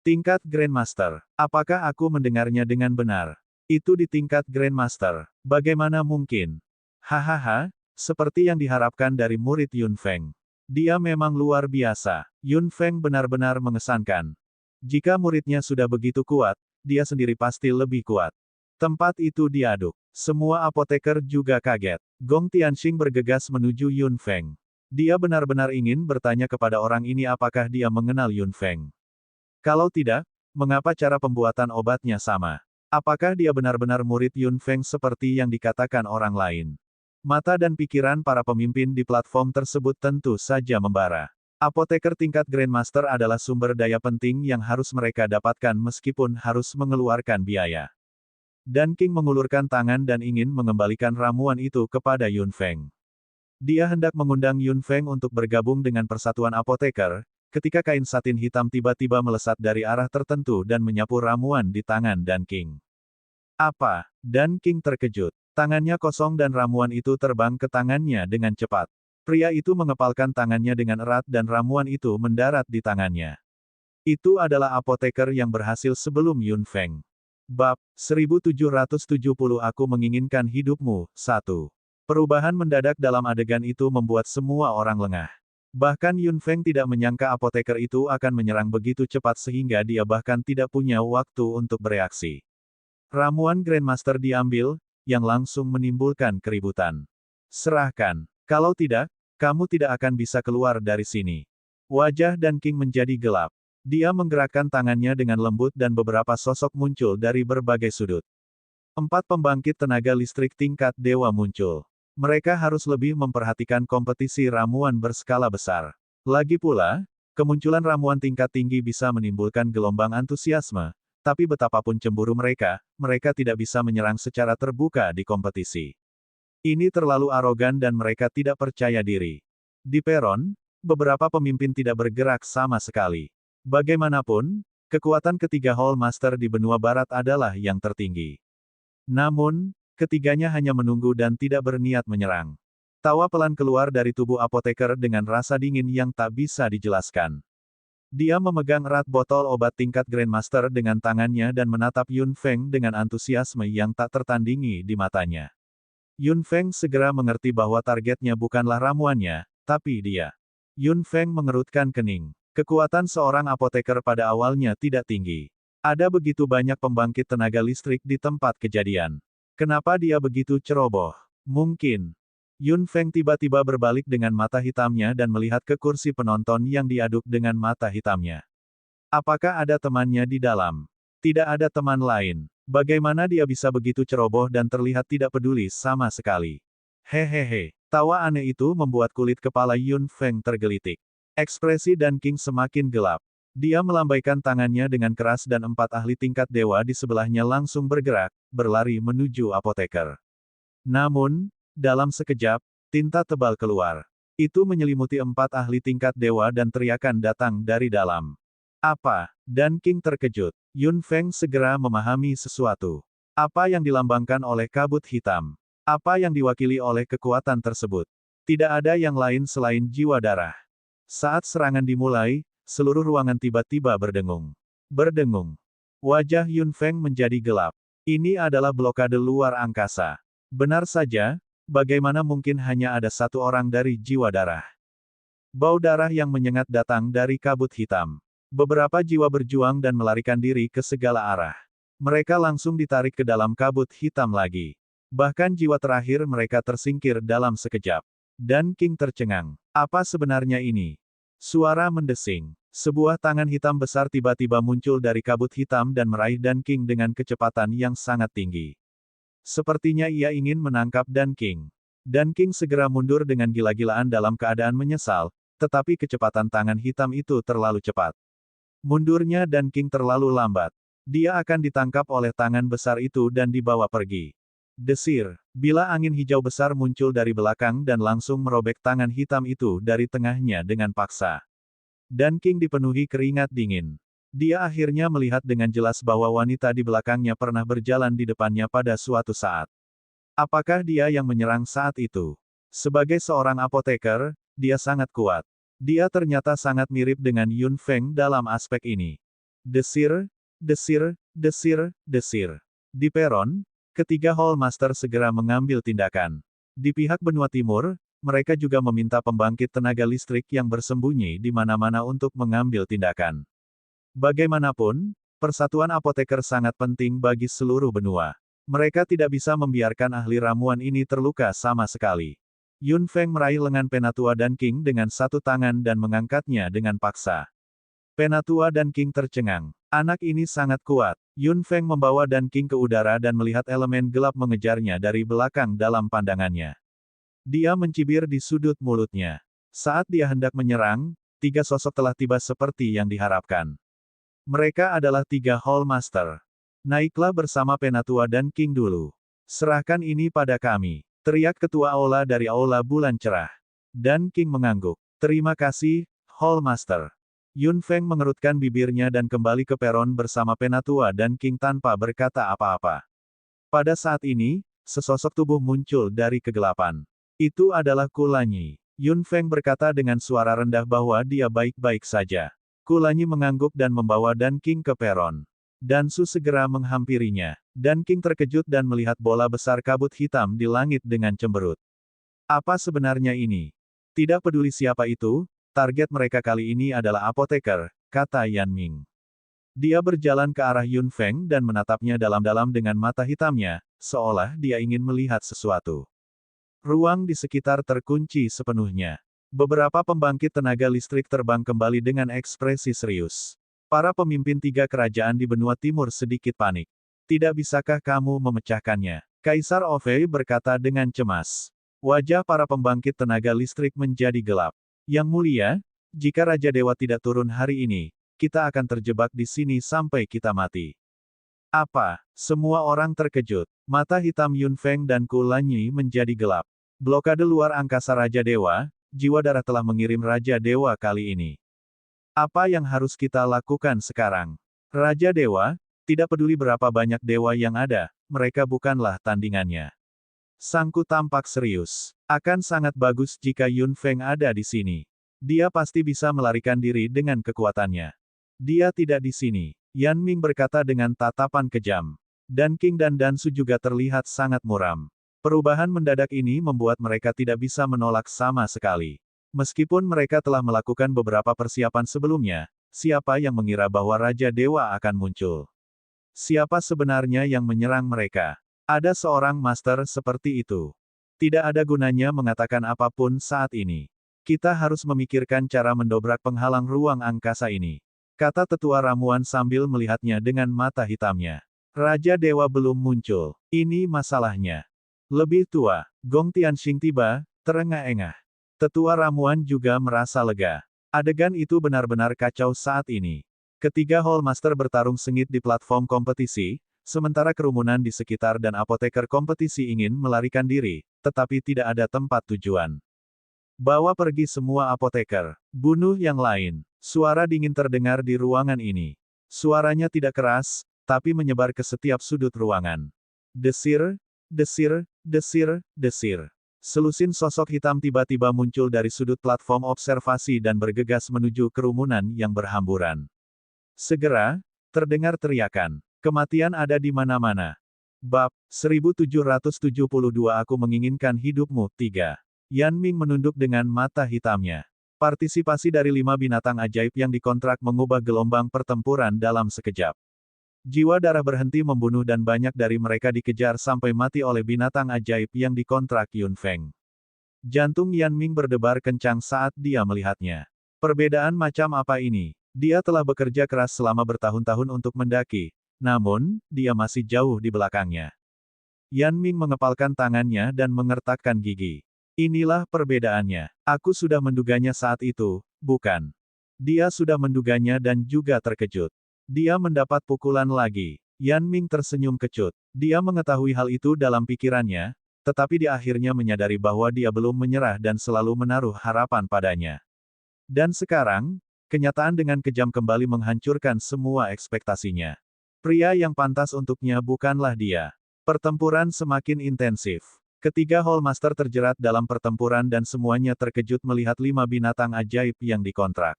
Speaker 1: Tingkat Grandmaster. Apakah aku mendengarnya dengan benar? Itu di tingkat Grandmaster. Bagaimana mungkin? Hahaha, seperti yang diharapkan dari murid Yun Feng. Dia memang luar biasa. Yun Feng benar-benar mengesankan. Jika muridnya sudah begitu kuat, dia sendiri pasti lebih kuat. Tempat itu diaduk. Semua apoteker juga kaget. Gong Tianxing bergegas menuju Yun Feng. Dia benar-benar ingin bertanya kepada orang ini apakah dia mengenal Yun Feng. Kalau tidak, mengapa cara pembuatan obatnya sama? Apakah dia benar-benar murid Yun Feng seperti yang dikatakan orang lain? Mata dan pikiran para pemimpin di platform tersebut tentu saja membara. Apoteker tingkat Grandmaster adalah sumber daya penting yang harus mereka dapatkan meskipun harus mengeluarkan biaya. Dan King mengulurkan tangan dan ingin mengembalikan ramuan itu kepada Yun Feng. Dia hendak mengundang Yun Feng untuk bergabung dengan persatuan apoteker, ketika kain satin hitam tiba-tiba melesat dari arah tertentu dan menyapu ramuan di tangan Dan King. Apa? Dan King terkejut. Tangannya kosong dan ramuan itu terbang ke tangannya dengan cepat. Pria itu mengepalkan tangannya dengan erat dan ramuan itu mendarat di tangannya. Itu adalah apoteker yang berhasil sebelum Yun Feng. Bab 1770 Aku menginginkan hidupmu. 1. Perubahan mendadak dalam adegan itu membuat semua orang lengah. Bahkan Yun Feng tidak menyangka apoteker itu akan menyerang begitu cepat sehingga dia bahkan tidak punya waktu untuk bereaksi. Ramuan Grandmaster diambil, yang langsung menimbulkan keributan. Serahkan. Kalau tidak, kamu tidak akan bisa keluar dari sini. Wajah Dan King menjadi gelap. Dia menggerakkan tangannya dengan lembut dan beberapa sosok muncul dari berbagai sudut. 4 pembangkit tenaga listrik tingkat dewa muncul. Mereka harus lebih memperhatikan kompetisi ramuan berskala besar. Lagi pula, kemunculan ramuan tingkat tinggi bisa menimbulkan gelombang antusiasme, tapi betapapun cemburu mereka, mereka tidak bisa menyerang secara terbuka di kompetisi. Ini terlalu arogan dan mereka tidak percaya diri. Di peron, beberapa pemimpin tidak bergerak sama sekali. Bagaimanapun, kekuatan ketiga Hall Master di benua barat adalah yang tertinggi. Namun, ketiganya hanya menunggu dan tidak berniat menyerang. Tawa pelan keluar dari tubuh apoteker dengan rasa dingin yang tak bisa dijelaskan. Dia memegang erat botol obat tingkat Grandmaster dengan tangannya dan menatap Yun Feng dengan antusiasme yang tak tertandingi di matanya. Yun Feng segera mengerti bahwa targetnya bukanlah ramuannya, tapi dia. Yun Feng mengerutkan kening. Kekuatan seorang apoteker pada awalnya tidak tinggi. Ada begitu banyak pembangkit tenaga listrik di tempat kejadian. Kenapa dia begitu ceroboh? Mungkin. Yun Feng tiba-tiba berbalik dengan mata hitamnya dan melihat ke kursi penonton yang diaduk dengan mata hitamnya. Apakah ada temannya di dalam? Tidak ada teman lain. Bagaimana dia bisa begitu ceroboh dan terlihat tidak peduli sama sekali? Hehehe. Tawa aneh itu membuat kulit kepala Yun Feng tergelitik. Ekspresi Dan King semakin gelap. Dia melambaikan tangannya dengan keras dan 4 ahli tingkat dewa di sebelahnya langsung bergerak, berlari menuju apoteker. Namun, dalam sekejap, tinta tebal keluar. Itu menyelimuti 4 ahli tingkat dewa dan teriakan datang dari dalam. Apa? Dan King terkejut. Yun Feng segera memahami sesuatu. Apa yang dilambangkan oleh kabut hitam? Apa yang diwakili oleh kekuatan tersebut? Tidak ada yang lain selain jiwa darah. Saat serangan dimulai, seluruh ruangan tiba-tiba berdengung. Berdengung. Wajah Yun Feng menjadi gelap. Ini adalah blokade luar angkasa. Benar saja, bagaimana mungkin hanya ada satu orang dari jiwa darah? Bau darah yang menyengat datang dari kabut hitam. Beberapa jiwa berjuang dan melarikan diri ke segala arah. Mereka langsung ditarik ke dalam kabut hitam lagi. Bahkan jiwa terakhir mereka tersingkir dalam sekejap. Dan King tercengang. Apa sebenarnya ini? Suara mendesing. Sebuah tangan hitam besar tiba-tiba muncul dari kabut hitam dan meraih Dan King dengan kecepatan yang sangat tinggi. Sepertinya ia ingin menangkap Dan King. Dan King segera mundur dengan gila-gilaan dalam keadaan menyesal, tetapi kecepatan tangan hitam itu terlalu cepat. Mundurnya Dan King terlalu lambat. Dia akan ditangkap oleh tangan besar itu dan dibawa pergi. Desir, bila angin hijau besar muncul dari belakang dan langsung merobek tangan hitam itu dari tengahnya dengan paksa. Dan King dipenuhi keringat dingin. Dia akhirnya melihat dengan jelas bahwa wanita di belakangnya pernah berjalan di depannya pada suatu saat. Apakah dia yang menyerang saat itu? Sebagai seorang apoteker, dia sangat kuat. Dia ternyata sangat mirip dengan Yun Feng dalam aspek ini. Desir, desir, desir, desir. Di peron, ketiga Hall Master segera mengambil tindakan. Di pihak benua timur, mereka juga meminta pembangkit tenaga listrik yang bersembunyi di mana-mana untuk mengambil tindakan. Bagaimanapun, persatuan apoteker sangat penting bagi seluruh benua. Mereka tidak bisa membiarkan ahli ramuan ini terluka sama sekali. Yun Feng meraih lengan Penatua Dan King dengan satu tangan dan mengangkatnya dengan paksa. Penatua Dan King tercengang. Anak ini sangat kuat. Yun Feng membawa Dan King ke udara dan melihat elemen gelap mengejarnya dari belakang dalam pandangannya. Dia mencibir di sudut mulutnya. Saat dia hendak menyerang, 3 sosok telah tiba seperti yang diharapkan. Mereka adalah 3 Hall Master. Naiklah bersama Penatua Dan King dulu. Serahkan ini pada kami. Teriak ketua aula dari aula bulan cerah. Dan King mengangguk. Terima kasih, Hall Master. Yun Feng mengerutkan bibirnya dan kembali ke peron bersama Penatua Dan King tanpa berkata apa-apa. Pada saat ini, sesosok tubuh muncul dari kegelapan. Itu adalah Kulanyi. Yun Feng berkata dengan suara rendah bahwa dia baik-baik saja. Kulanyi mengangguk dan membawa Dan King ke peron. Dan Su segera menghampirinya. Dan King terkejut dan melihat bola besar kabut hitam di langit dengan cemberut. Apa sebenarnya ini? Tidak peduli siapa itu, target mereka kali ini adalah apoteker, kata Yan Ming. Dia berjalan ke arah Yun Feng dan menatapnya dalam-dalam dengan mata hitamnya, seolah dia ingin melihat sesuatu. Ruang di sekitar terkunci sepenuhnya. Beberapa pembangkit tenaga listrik terbang kembali dengan ekspresi serius. Para pemimpin 3 kerajaan di benua timur sedikit panik. Tidak bisakah kamu memecahkannya? Kaisar Ovei berkata dengan cemas. Wajah para pembangkit tenaga listrik menjadi gelap. Yang mulia, jika Raja Dewa tidak turun hari ini, kita akan terjebak di sini sampai kita mati. Apa? Semua orang terkejut. Mata hitam Yun Feng dan Kulanyi menjadi gelap. Blokade luar angkasa Raja Dewa, jiwa darah telah mengirim Raja Dewa kali ini. Apa yang harus kita lakukan sekarang? Raja Dewa, tidak peduli berapa banyak dewa yang ada, mereka bukanlah tandingannya. Sangku tampak serius. Akan sangat bagus jika Yun Feng ada di sini. Dia pasti bisa melarikan diri dengan kekuatannya. Dia tidak di sini. Yan Ming berkata dengan tatapan kejam. Dan King dan Dansu juga terlihat sangat muram. Perubahan mendadak ini membuat mereka tidak bisa menolak sama sekali. Meskipun mereka telah melakukan beberapa persiapan sebelumnya, siapa yang mengira bahwa Raja Dewa akan muncul? Siapa sebenarnya yang menyerang mereka? Ada seorang master seperti itu. Tidak ada gunanya mengatakan apapun saat ini. Kita harus memikirkan cara mendobrak penghalang ruang angkasa ini, kata tetua ramuan sambil melihatnya dengan mata hitamnya. Raja Dewa belum muncul. Ini masalahnya. Lebih tua, Gong Tianxing tiba, terengah-engah. Tetua ramuan juga merasa lega. Adegan itu benar-benar kacau saat ini. Ketiga Hall Master bertarung sengit di platform kompetisi, sementara kerumunan di sekitar dan apoteker kompetisi ingin melarikan diri, tetapi tidak ada tempat tujuan. Bawa pergi semua apoteker. Bunuh yang lain. Suara dingin terdengar di ruangan ini. Suaranya tidak keras, tapi menyebar ke setiap sudut ruangan. Desir, desir, desir, desir. Selusin sosok hitam tiba-tiba muncul dari sudut platform observasi dan bergegas menuju kerumunan yang berhamburan. Segera, terdengar teriakan. Kematian ada di mana-mana. Bab 1772 Aku menginginkan hidupmu, 3. Yan Ming menunduk dengan mata hitamnya. Partisipasi dari 5 binatang ajaib yang dikontrak mengubah gelombang pertempuran dalam sekejap. Jiwa darah berhenti membunuh dan banyak dari mereka dikejar sampai mati oleh binatang ajaib yang dikontrak Yun Feng. Jantung Yan Ming berdebar kencang saat dia melihatnya. Perbedaan macam apa ini? Dia telah bekerja keras selama bertahun-tahun untuk mendaki, namun, dia masih jauh di belakangnya. Yan Ming mengepalkan tangannya dan mengertakkan gigi. Inilah perbedaannya. Aku sudah menduganya saat itu, bukan? Dia sudah menduganya dan juga terkejut. Dia mendapat pukulan lagi. Yan Ming tersenyum kecut. Dia mengetahui hal itu dalam pikirannya, tetapi dia akhirnya menyadari bahwa dia belum menyerah dan selalu menaruh harapan padanya. Dan sekarang, kenyataan dengan kejam kembali menghancurkan semua ekspektasinya. Pria yang pantas untuknya bukanlah dia. Pertempuran semakin intensif. Ketiga Hall Master terjerat dalam pertempuran dan semuanya terkejut melihat 5 binatang ajaib yang dikontrak.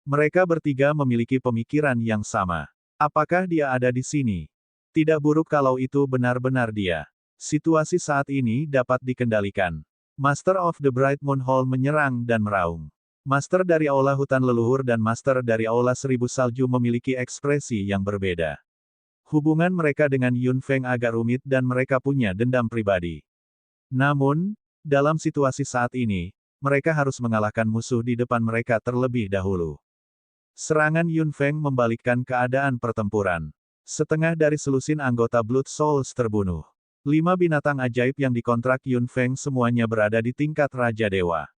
Speaker 1: Mereka bertiga memiliki pemikiran yang sama. Apakah dia ada di sini? Tidak buruk kalau itu benar-benar dia. Situasi saat ini dapat dikendalikan. Master of the Bright Moon Hall menyerang dan meraung. Master dari Aula Hutan Leluhur dan Master dari Aula Seribu Salju memiliki ekspresi yang berbeda. Hubungan mereka dengan Yun Feng agak rumit dan mereka punya dendam pribadi. Namun, dalam situasi saat ini, mereka harus mengalahkan musuh di depan mereka terlebih dahulu. Serangan Yun Feng membalikkan keadaan pertempuran. Setengah dari selusin anggota Blood Souls terbunuh. 5 binatang ajaib yang dikontrak Yun Feng semuanya berada di tingkat Raja Dewa.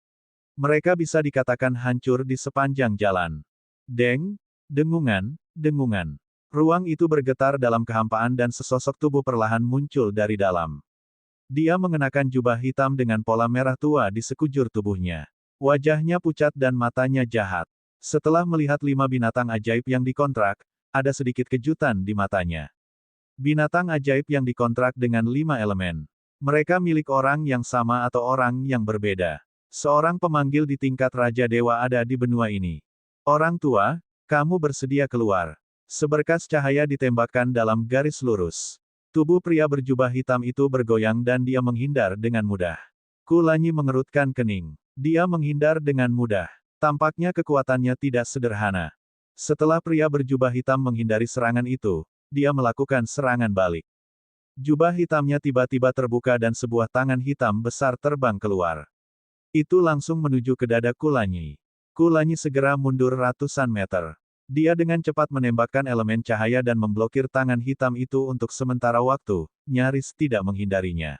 Speaker 1: Mereka bisa dikatakan hancur di sepanjang jalan. Deng, dengungan, dengungan. Ruang itu bergetar dalam kehampaan dan sesosok tubuh perlahan muncul dari dalam. Dia mengenakan jubah hitam dengan pola merah tua di sekujur tubuhnya. Wajahnya pucat dan matanya jahat. Setelah melihat 5 binatang ajaib yang dikontrak, ada sedikit kejutan di matanya. Binatang ajaib yang dikontrak dengan 5 elemen. Mereka milik orang yang sama atau orang yang berbeda. Seorang pemanggil di tingkat Raja Dewa ada di benua ini. Orang tua, kamu bersedia keluar. Seberkas cahaya ditembakkan dalam garis lurus. Tubuh pria berjubah hitam itu bergoyang dan dia menghindar dengan mudah. Kulanyi mengerutkan kening. Dia menghindar dengan mudah. Tampaknya kekuatannya tidak sederhana. Setelah pria berjubah hitam menghindari serangan itu, dia melakukan serangan balik. Jubah hitamnya tiba-tiba terbuka dan sebuah tangan hitam besar terbang keluar. Itu langsung menuju ke dada Kulanyi. Kulanyi segera mundur ratusan meter. Dia dengan cepat menembakkan elemen cahaya dan memblokir tangan hitam itu untuk sementara waktu, nyaris tidak menghindarinya.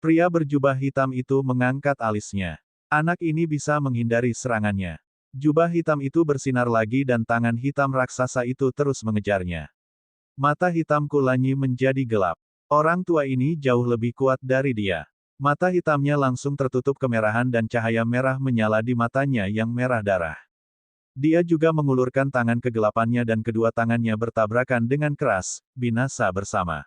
Speaker 1: Pria berjubah hitam itu mengangkat alisnya. Anak ini bisa menghindari serangannya. Jubah hitam itu bersinar lagi dan tangan hitam raksasa itu terus mengejarnya. Mata hitam Kulanyi menjadi gelap. Orang tua ini jauh lebih kuat dari dia. Mata hitamnya langsung tertutup kemerahan dan cahaya merah menyala di matanya yang merah darah. Dia juga mengulurkan tangan kegelapannya dan kedua tangannya bertabrakan dengan keras, binasa bersama.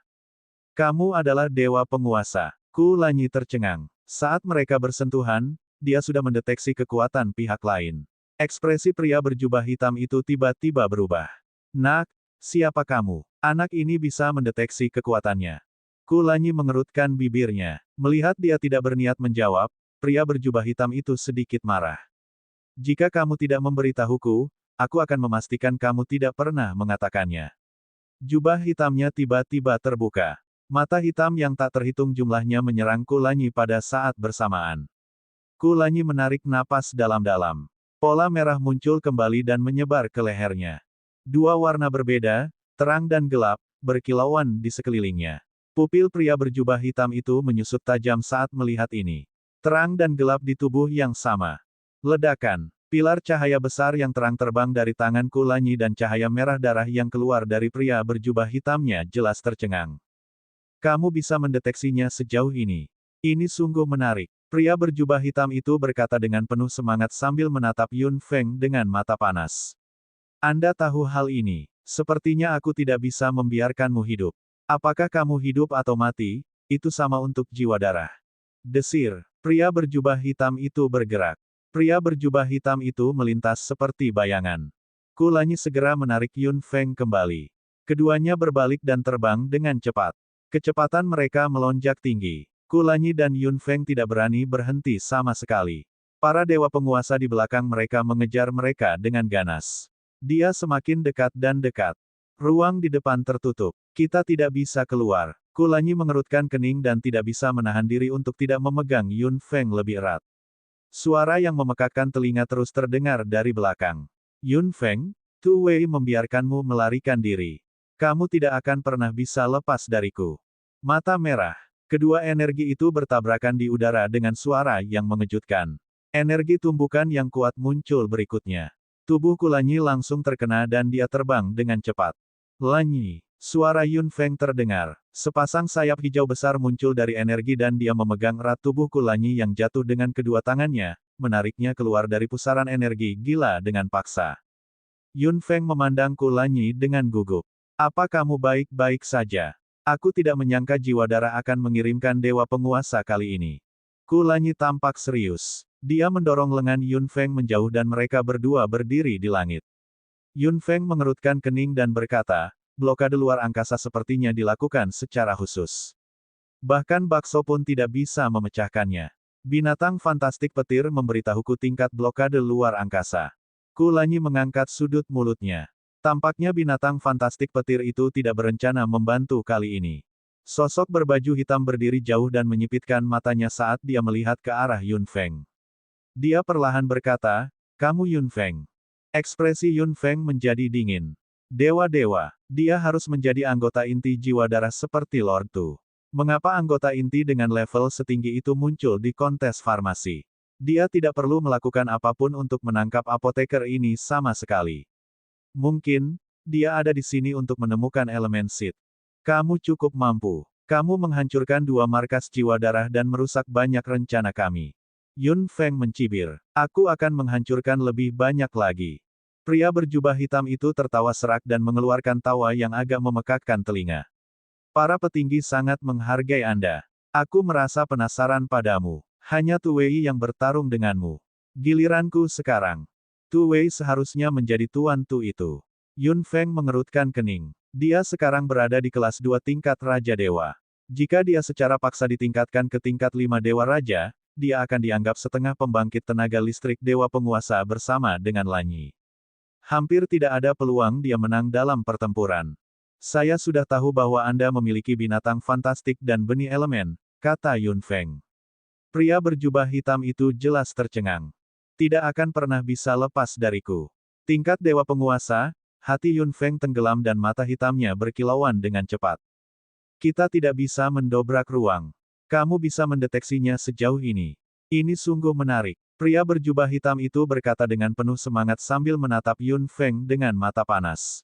Speaker 1: Kamu adalah dewa penguasa. Kulanyi tercengang. Saat mereka bersentuhan, dia sudah mendeteksi kekuatan pihak lain. Ekspresi pria berjubah hitam itu tiba-tiba berubah. Nak, siapa kamu? Anak ini bisa mendeteksi kekuatannya. Kulanyi mengerutkan bibirnya. Melihat dia tidak berniat menjawab, pria berjubah hitam itu sedikit marah. Jika kamu tidak memberitahuku, aku akan memastikan kamu tidak pernah mengatakannya. Jubah hitamnya tiba-tiba terbuka. Mata hitam yang tak terhitung jumlahnya menyerang Kulanyi pada saat bersamaan. Kulanyi menarik napas dalam-dalam. Pola merah muncul kembali dan menyebar ke lehernya. Dua warna berbeda, terang dan gelap, berkilauan di sekelilingnya. Pupil pria berjubah hitam itu menyusut tajam saat melihat ini. Terang dan gelap di tubuh yang sama. Ledakan. Pilar cahaya besar yang terang terbang dari tangan Kulanyi dan cahaya merah darah yang keluar dari pria berjubah hitamnya jelas tercengang. Kamu bisa mendeteksinya sejauh ini. Ini sungguh menarik. Pria berjubah hitam itu berkata dengan penuh semangat sambil menatap Yun Feng dengan mata panas. Anda tahu hal ini. Sepertinya aku tidak bisa membiarkanmu hidup. Apakah kamu hidup atau mati, itu sama untuk jiwa darah. Desir. Pria berjubah hitam itu bergerak. Pria berjubah hitam itu melintas seperti bayangan. Kulanyi segera menarik Yun Feng kembali. Keduanya berbalik dan terbang dengan cepat. Kecepatan mereka melonjak tinggi. Kulanyi dan Yun Feng tidak berani berhenti sama sekali. Para dewa penguasa di belakang mereka mengejar mereka dengan ganas. Dia semakin dekat dan dekat. Ruang di depan tertutup. Kita tidak bisa keluar. Kulanyi mengerutkan kening dan tidak bisa menahan diri untuk tidak memegang Yun Feng lebih erat. Suara yang memekakkan telinga terus terdengar dari belakang. Yun Feng, Tu Wei membiarkanmu melarikan diri. Kamu tidak akan pernah bisa lepas dariku. Mata merah. Kedua energi itu bertabrakan di udara dengan suara yang mengejutkan. Energi tumbukan yang kuat muncul berikutnya. Tubuh Kulanyi langsung terkena dan dia terbang dengan cepat. Lanyi. Suara Yun Feng terdengar. Sepasang sayap hijau besar muncul dari energi dan dia memegang erat tubuh Kulanyi yang jatuh dengan kedua tangannya, menariknya keluar dari pusaran energi gila dengan paksa. Yun Feng memandang Kulanyi dengan gugup. Apa kamu baik-baik saja? Aku tidak menyangka jiwa darah akan mengirimkan dewa penguasa kali ini. Kulanyi tampak serius. Dia mendorong lengan Yun Feng menjauh dan mereka berdua berdiri di langit. Yun Feng mengerutkan kening dan berkata, blokade luar angkasa sepertinya dilakukan secara khusus. Bahkan bakso pun tidak bisa memecahkannya. Binatang fantastik petir memberitahuku tingkat blokade luar angkasa. Kulanyi mengangkat sudut mulutnya. Tampaknya binatang fantastik petir itu tidak berencana membantu kali ini. Sosok berbaju hitam berdiri jauh dan menyipitkan matanya saat dia melihat ke arah Yun Feng. Dia perlahan berkata, kamu Yun Feng. Ekspresi Yun Feng menjadi dingin. Dewa-dewa, dia harus menjadi anggota inti jiwa darah seperti Lord Tu. Mengapa anggota inti dengan level setinggi itu muncul di kontes farmasi? Dia tidak perlu melakukan apapun untuk menangkap apoteker ini sama sekali. Mungkin, dia ada di sini untuk menemukan elemen Sid. Kamu cukup mampu. Kamu menghancurkan dua markas jiwa darah dan merusak banyak rencana kami. Yun Feng mencibir. Aku akan menghancurkan lebih banyak lagi. Pria berjubah hitam itu tertawa serak dan mengeluarkan tawa yang agak memekakkan telinga. Para petinggi sangat menghargai Anda. Aku merasa penasaran padamu. Hanya Tu Wei yang bertarung denganmu. Giliranku sekarang. Tu Wei seharusnya menjadi tuan Tu itu. Yun Feng mengerutkan kening. Dia sekarang berada di kelas 2 tingkat Raja Dewa. Jika dia secara paksa ditingkatkan ke tingkat 5 Dewa Raja, dia akan dianggap setengah pembangkit tenaga listrik Dewa Penguasa bersama dengan Lanyi. Hampir tidak ada peluang dia menang dalam pertempuran. Saya sudah tahu bahwa Anda memiliki binatang fantastik dan benih elemen, kata Yun Feng. Pria berjubah hitam itu jelas tercengang. Tidak akan pernah bisa lepas dariku. Tingkat Dewa Penguasa, hati Yun Feng tenggelam dan mata hitamnya berkilauan dengan cepat. Kita tidak bisa mendobrak ruang. Kamu bisa mendeteksinya sejauh ini. Ini sungguh menarik. Pria berjubah hitam itu berkata dengan penuh semangat sambil menatap Yun Feng dengan mata panas.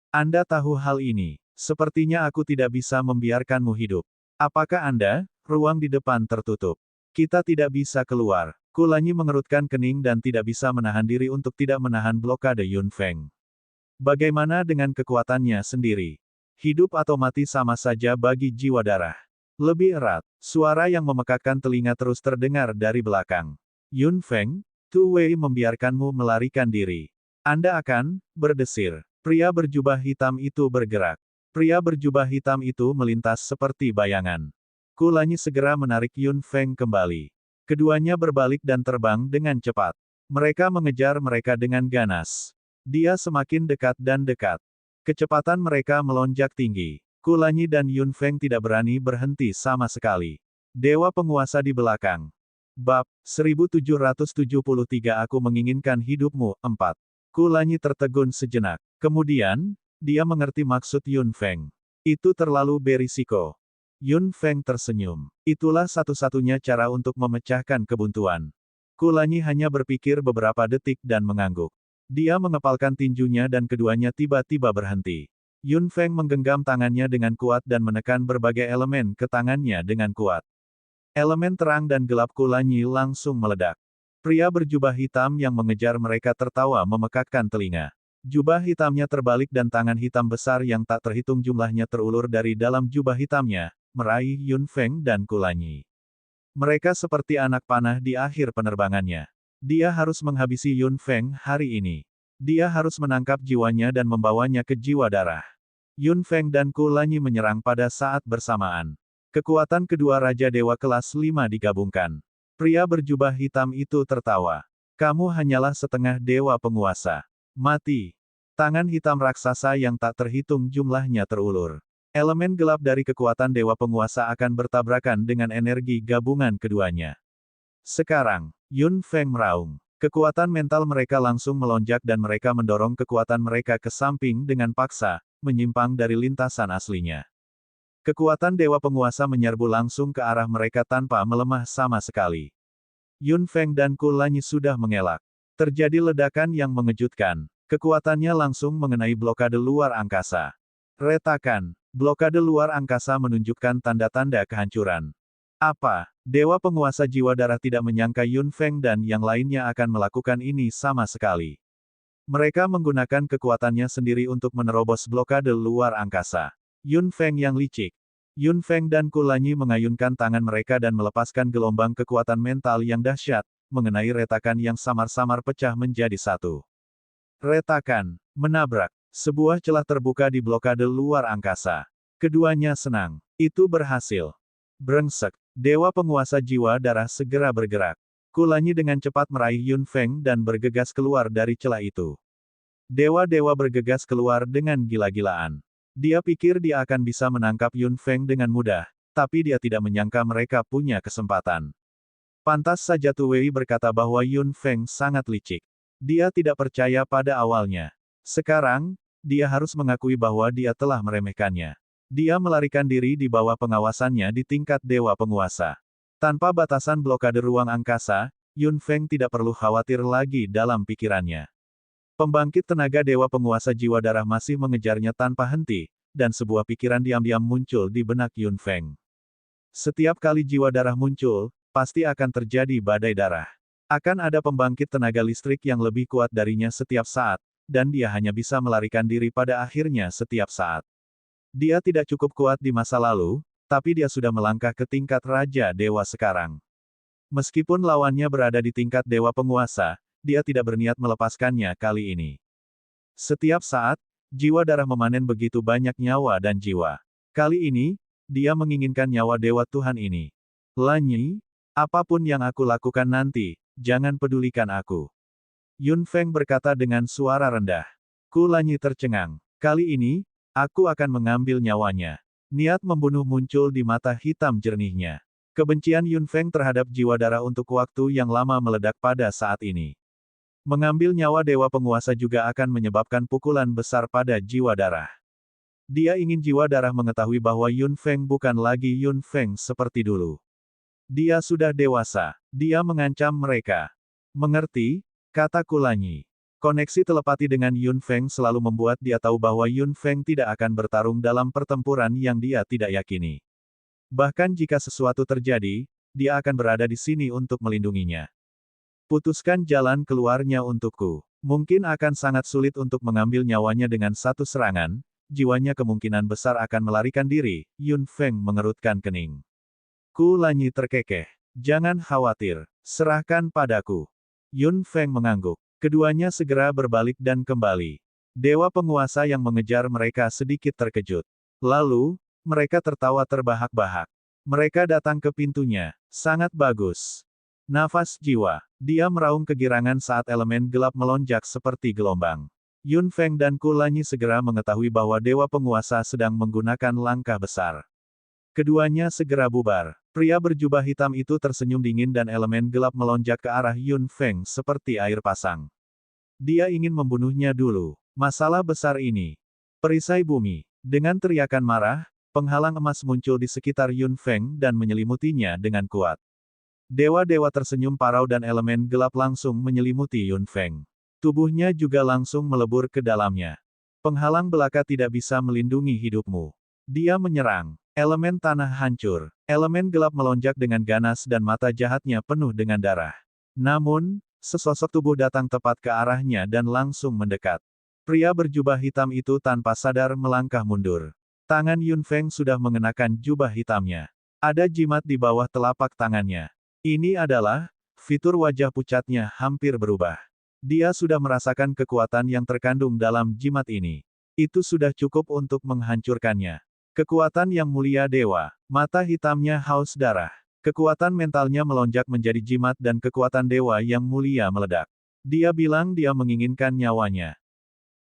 Speaker 1: Anda tahu hal ini. Sepertinya aku tidak bisa membiarkanmu hidup. Apakah Anda? Ruang di depan tertutup. Kita tidak bisa keluar. Kulanyi mengerutkan kening dan tidak bisa menahan diri untuk tidak menahan blokade Yun Feng. Bagaimana dengan kekuatannya sendiri? Hidup atau mati sama saja bagi jiwa darah. Lebih erat. Suara yang memekakkan telinga terus terdengar dari belakang. Yun Feng, Tu Wei membiarkanmu melarikan diri. Anda akan berdesir. Pria berjubah hitam itu bergerak. Pria berjubah hitam itu melintas seperti bayangan. Kulanyi segera menarik Yun Feng kembali. Keduanya berbalik dan terbang dengan cepat. Mereka mengejar mereka dengan ganas. Dia semakin dekat dan dekat. Kecepatan mereka melonjak tinggi. Kulanyi dan Yun Feng tidak berani berhenti sama sekali. Dewa penguasa di belakang. Bab 1773 Aku menginginkan hidupmu. 4. Kulanyi tertegun sejenak. Kemudian, dia mengerti maksud Yun Feng. Itu terlalu berisiko. Yun Feng tersenyum. Itulah satu-satunya cara untuk memecahkan kebuntuan. Kulanyi hanya berpikir beberapa detik dan mengangguk. Dia mengepalkan tinjunya dan keduanya tiba-tiba berhenti. Yun Feng menggenggam tangannya dengan kuat dan menekan berbagai elemen ke tangannya dengan kuat. Elemen terang dan gelap Kulanyi langsung meledak. Pria berjubah hitam yang mengejar mereka tertawa memekakkan telinga. Jubah hitamnya terbalik dan tangan hitam besar yang tak terhitung jumlahnya terulur dari dalam jubah hitamnya, meraih Yun Feng dan Kulanyi. Mereka seperti anak panah di akhir penerbangannya. Dia harus menghabisi Yun Feng hari ini. Dia harus menangkap jiwanya dan membawanya ke jiwa darah. Yun Feng dan Kulanyi menyerang pada saat bersamaan. Kekuatan kedua Raja Dewa kelas 5 digabungkan. Pria berjubah hitam itu tertawa. Kamu hanyalah setengah dewa penguasa. Mati. Tangan hitam raksasa yang tak terhitung jumlahnya terulur. Elemen gelap dari kekuatan dewa penguasa akan bertabrakan dengan energi gabungan keduanya. Sekarang, Yun Feng meraung. Kekuatan mental mereka langsung melonjak dan mereka mendorong kekuatan mereka ke samping dengan paksa, menyimpang dari lintasan aslinya. Kekuatan dewa penguasa menyerbu langsung ke arah mereka tanpa melemah sama sekali. Yun Feng dan Kulanyi sudah mengelak. Terjadi ledakan yang mengejutkan. Kekuatannya langsung mengenai blokade luar angkasa. Retakan. Blokade luar angkasa menunjukkan tanda-tanda kehancuran. Apa? Dewa penguasa jiwa darah tidak menyangka Yun Feng dan yang lainnya akan melakukan ini sama sekali. Mereka menggunakan kekuatannya sendiri untuk menerobos blokade luar angkasa. Yun Feng yang licik. Yun Feng dan Kulanyi mengayunkan tangan mereka dan melepaskan gelombang kekuatan mental yang dahsyat, mengenai retakan yang samar-samar pecah menjadi satu. Retakan, menabrak. Sebuah celah terbuka di blokade luar angkasa. Keduanya senang. Itu berhasil. Brengsek. Dewa penguasa jiwa darah segera bergerak. Kulanyi dengan cepat meraih Yun Feng dan bergegas keluar dari celah itu. Dewa-dewa bergegas keluar dengan gila-gilaan. Dia pikir dia akan bisa menangkap Yun Feng dengan mudah, tapi dia tidak menyangka mereka punya kesempatan. Pantas saja Tu Wei berkata bahwa Yun Feng sangat licik. Dia tidak percaya pada awalnya. Sekarang, dia harus mengakui bahwa dia telah meremehkannya. Dia melarikan diri di bawah pengawasannya di tingkat dewa penguasa. Tanpa batasan blokade ruang angkasa, Yun Feng tidak perlu khawatir lagi dalam pikirannya. Pembangkit tenaga dewa penguasa jiwa darah masih mengejarnya tanpa henti, dan sebuah pikiran diam-diam muncul di benak Yun Feng. Setiap kali jiwa darah muncul, pasti akan terjadi badai darah. Akan ada pembangkit tenaga listrik yang lebih kuat darinya setiap saat, dan dia hanya bisa melarikan diri pada akhirnya setiap saat. Dia tidak cukup kuat di masa lalu, tapi dia sudah melangkah ke tingkat Raja Dewa sekarang. Meskipun lawannya berada di tingkat Dewa Penguasa, dia tidak berniat melepaskannya kali ini. Setiap saat, jiwa darah memanen begitu banyak nyawa dan jiwa. Kali ini, dia menginginkan nyawa Dewa Tuhan ini. Lanyi, apapun yang aku lakukan nanti, jangan pedulikan aku. Yun Feng berkata dengan suara rendah. Kulanyi tercengang. Kali ini, aku akan mengambil nyawanya. Niat membunuh muncul di mata hitam jernihnya. Kebencian Yun Feng terhadap jiwa darah untuk waktu yang lama meledak pada saat ini. Mengambil nyawa dewa penguasa juga akan menyebabkan pukulan besar pada jiwa darah. Dia ingin jiwa darah mengetahui bahwa Yun Feng bukan lagi Yun Feng seperti dulu. Dia sudah dewasa. Dia mengancam mereka. Mengerti? Kata Kulanyi. Koneksi telepati dengan Yun Feng selalu membuat dia tahu bahwa Yun Feng tidak akan bertarung dalam pertempuran yang dia tidak yakini. Bahkan jika sesuatu terjadi, dia akan berada di sini untuk melindunginya. Putuskan jalan keluarnya untukku. Mungkin akan sangat sulit untuk mengambil nyawanya dengan satu serangan, jiwanya kemungkinan besar akan melarikan diri, Yun Feng mengerutkan kening. Kulanyi terkekeh. Jangan khawatir. Serahkan padaku. Yun Feng mengangguk. Keduanya segera berbalik dan kembali. Dewa penguasa yang mengejar mereka sedikit terkejut. Lalu, mereka tertawa terbahak-bahak. Mereka datang ke pintunya. Sangat bagus. Nafas jiwa. Dia meraung kegirangan saat elemen gelap melonjak seperti gelombang. Yun Feng dan Kulanyi segera mengetahui bahwa dewa penguasa sedang menggunakan langkah besar. Keduanya segera bubar. Pria berjubah hitam itu tersenyum dingin dan elemen gelap melonjak ke arah Yun Feng seperti air pasang. Dia ingin membunuhnya dulu. Masalah besar ini. Perisai bumi. Dengan teriakan marah, penghalang emas muncul di sekitar Yun Feng dan menyelimutinya dengan kuat. Dewa-dewa tersenyum parau dan elemen gelap langsung menyelimuti Yun Feng. Tubuhnya juga langsung melebur ke dalamnya. Penghalang belaka tidak bisa melindungi hidupmu. Dia menyerang. Elemen tanah hancur. Elemen gelap melonjak dengan ganas dan mata jahatnya penuh dengan darah. Namun, sesosok tubuh datang tepat ke arahnya dan langsung mendekat. Pria berjubah hitam itu tanpa sadar melangkah mundur. Tangan Yun Feng sudah mengenakan jubah hitamnya. Ada jimat di bawah telapak tangannya. Ini adalah, fitur wajah pucatnya hampir berubah. Dia sudah merasakan kekuatan yang terkandung dalam jimat ini. Itu sudah cukup untuk menghancurkannya. Kekuatan yang mulia dewa. Mata hitamnya haus darah. Kekuatan mentalnya melonjak menjadi jimat dan kekuatan dewa yang mulia meledak. Dia bilang dia menginginkan nyawanya.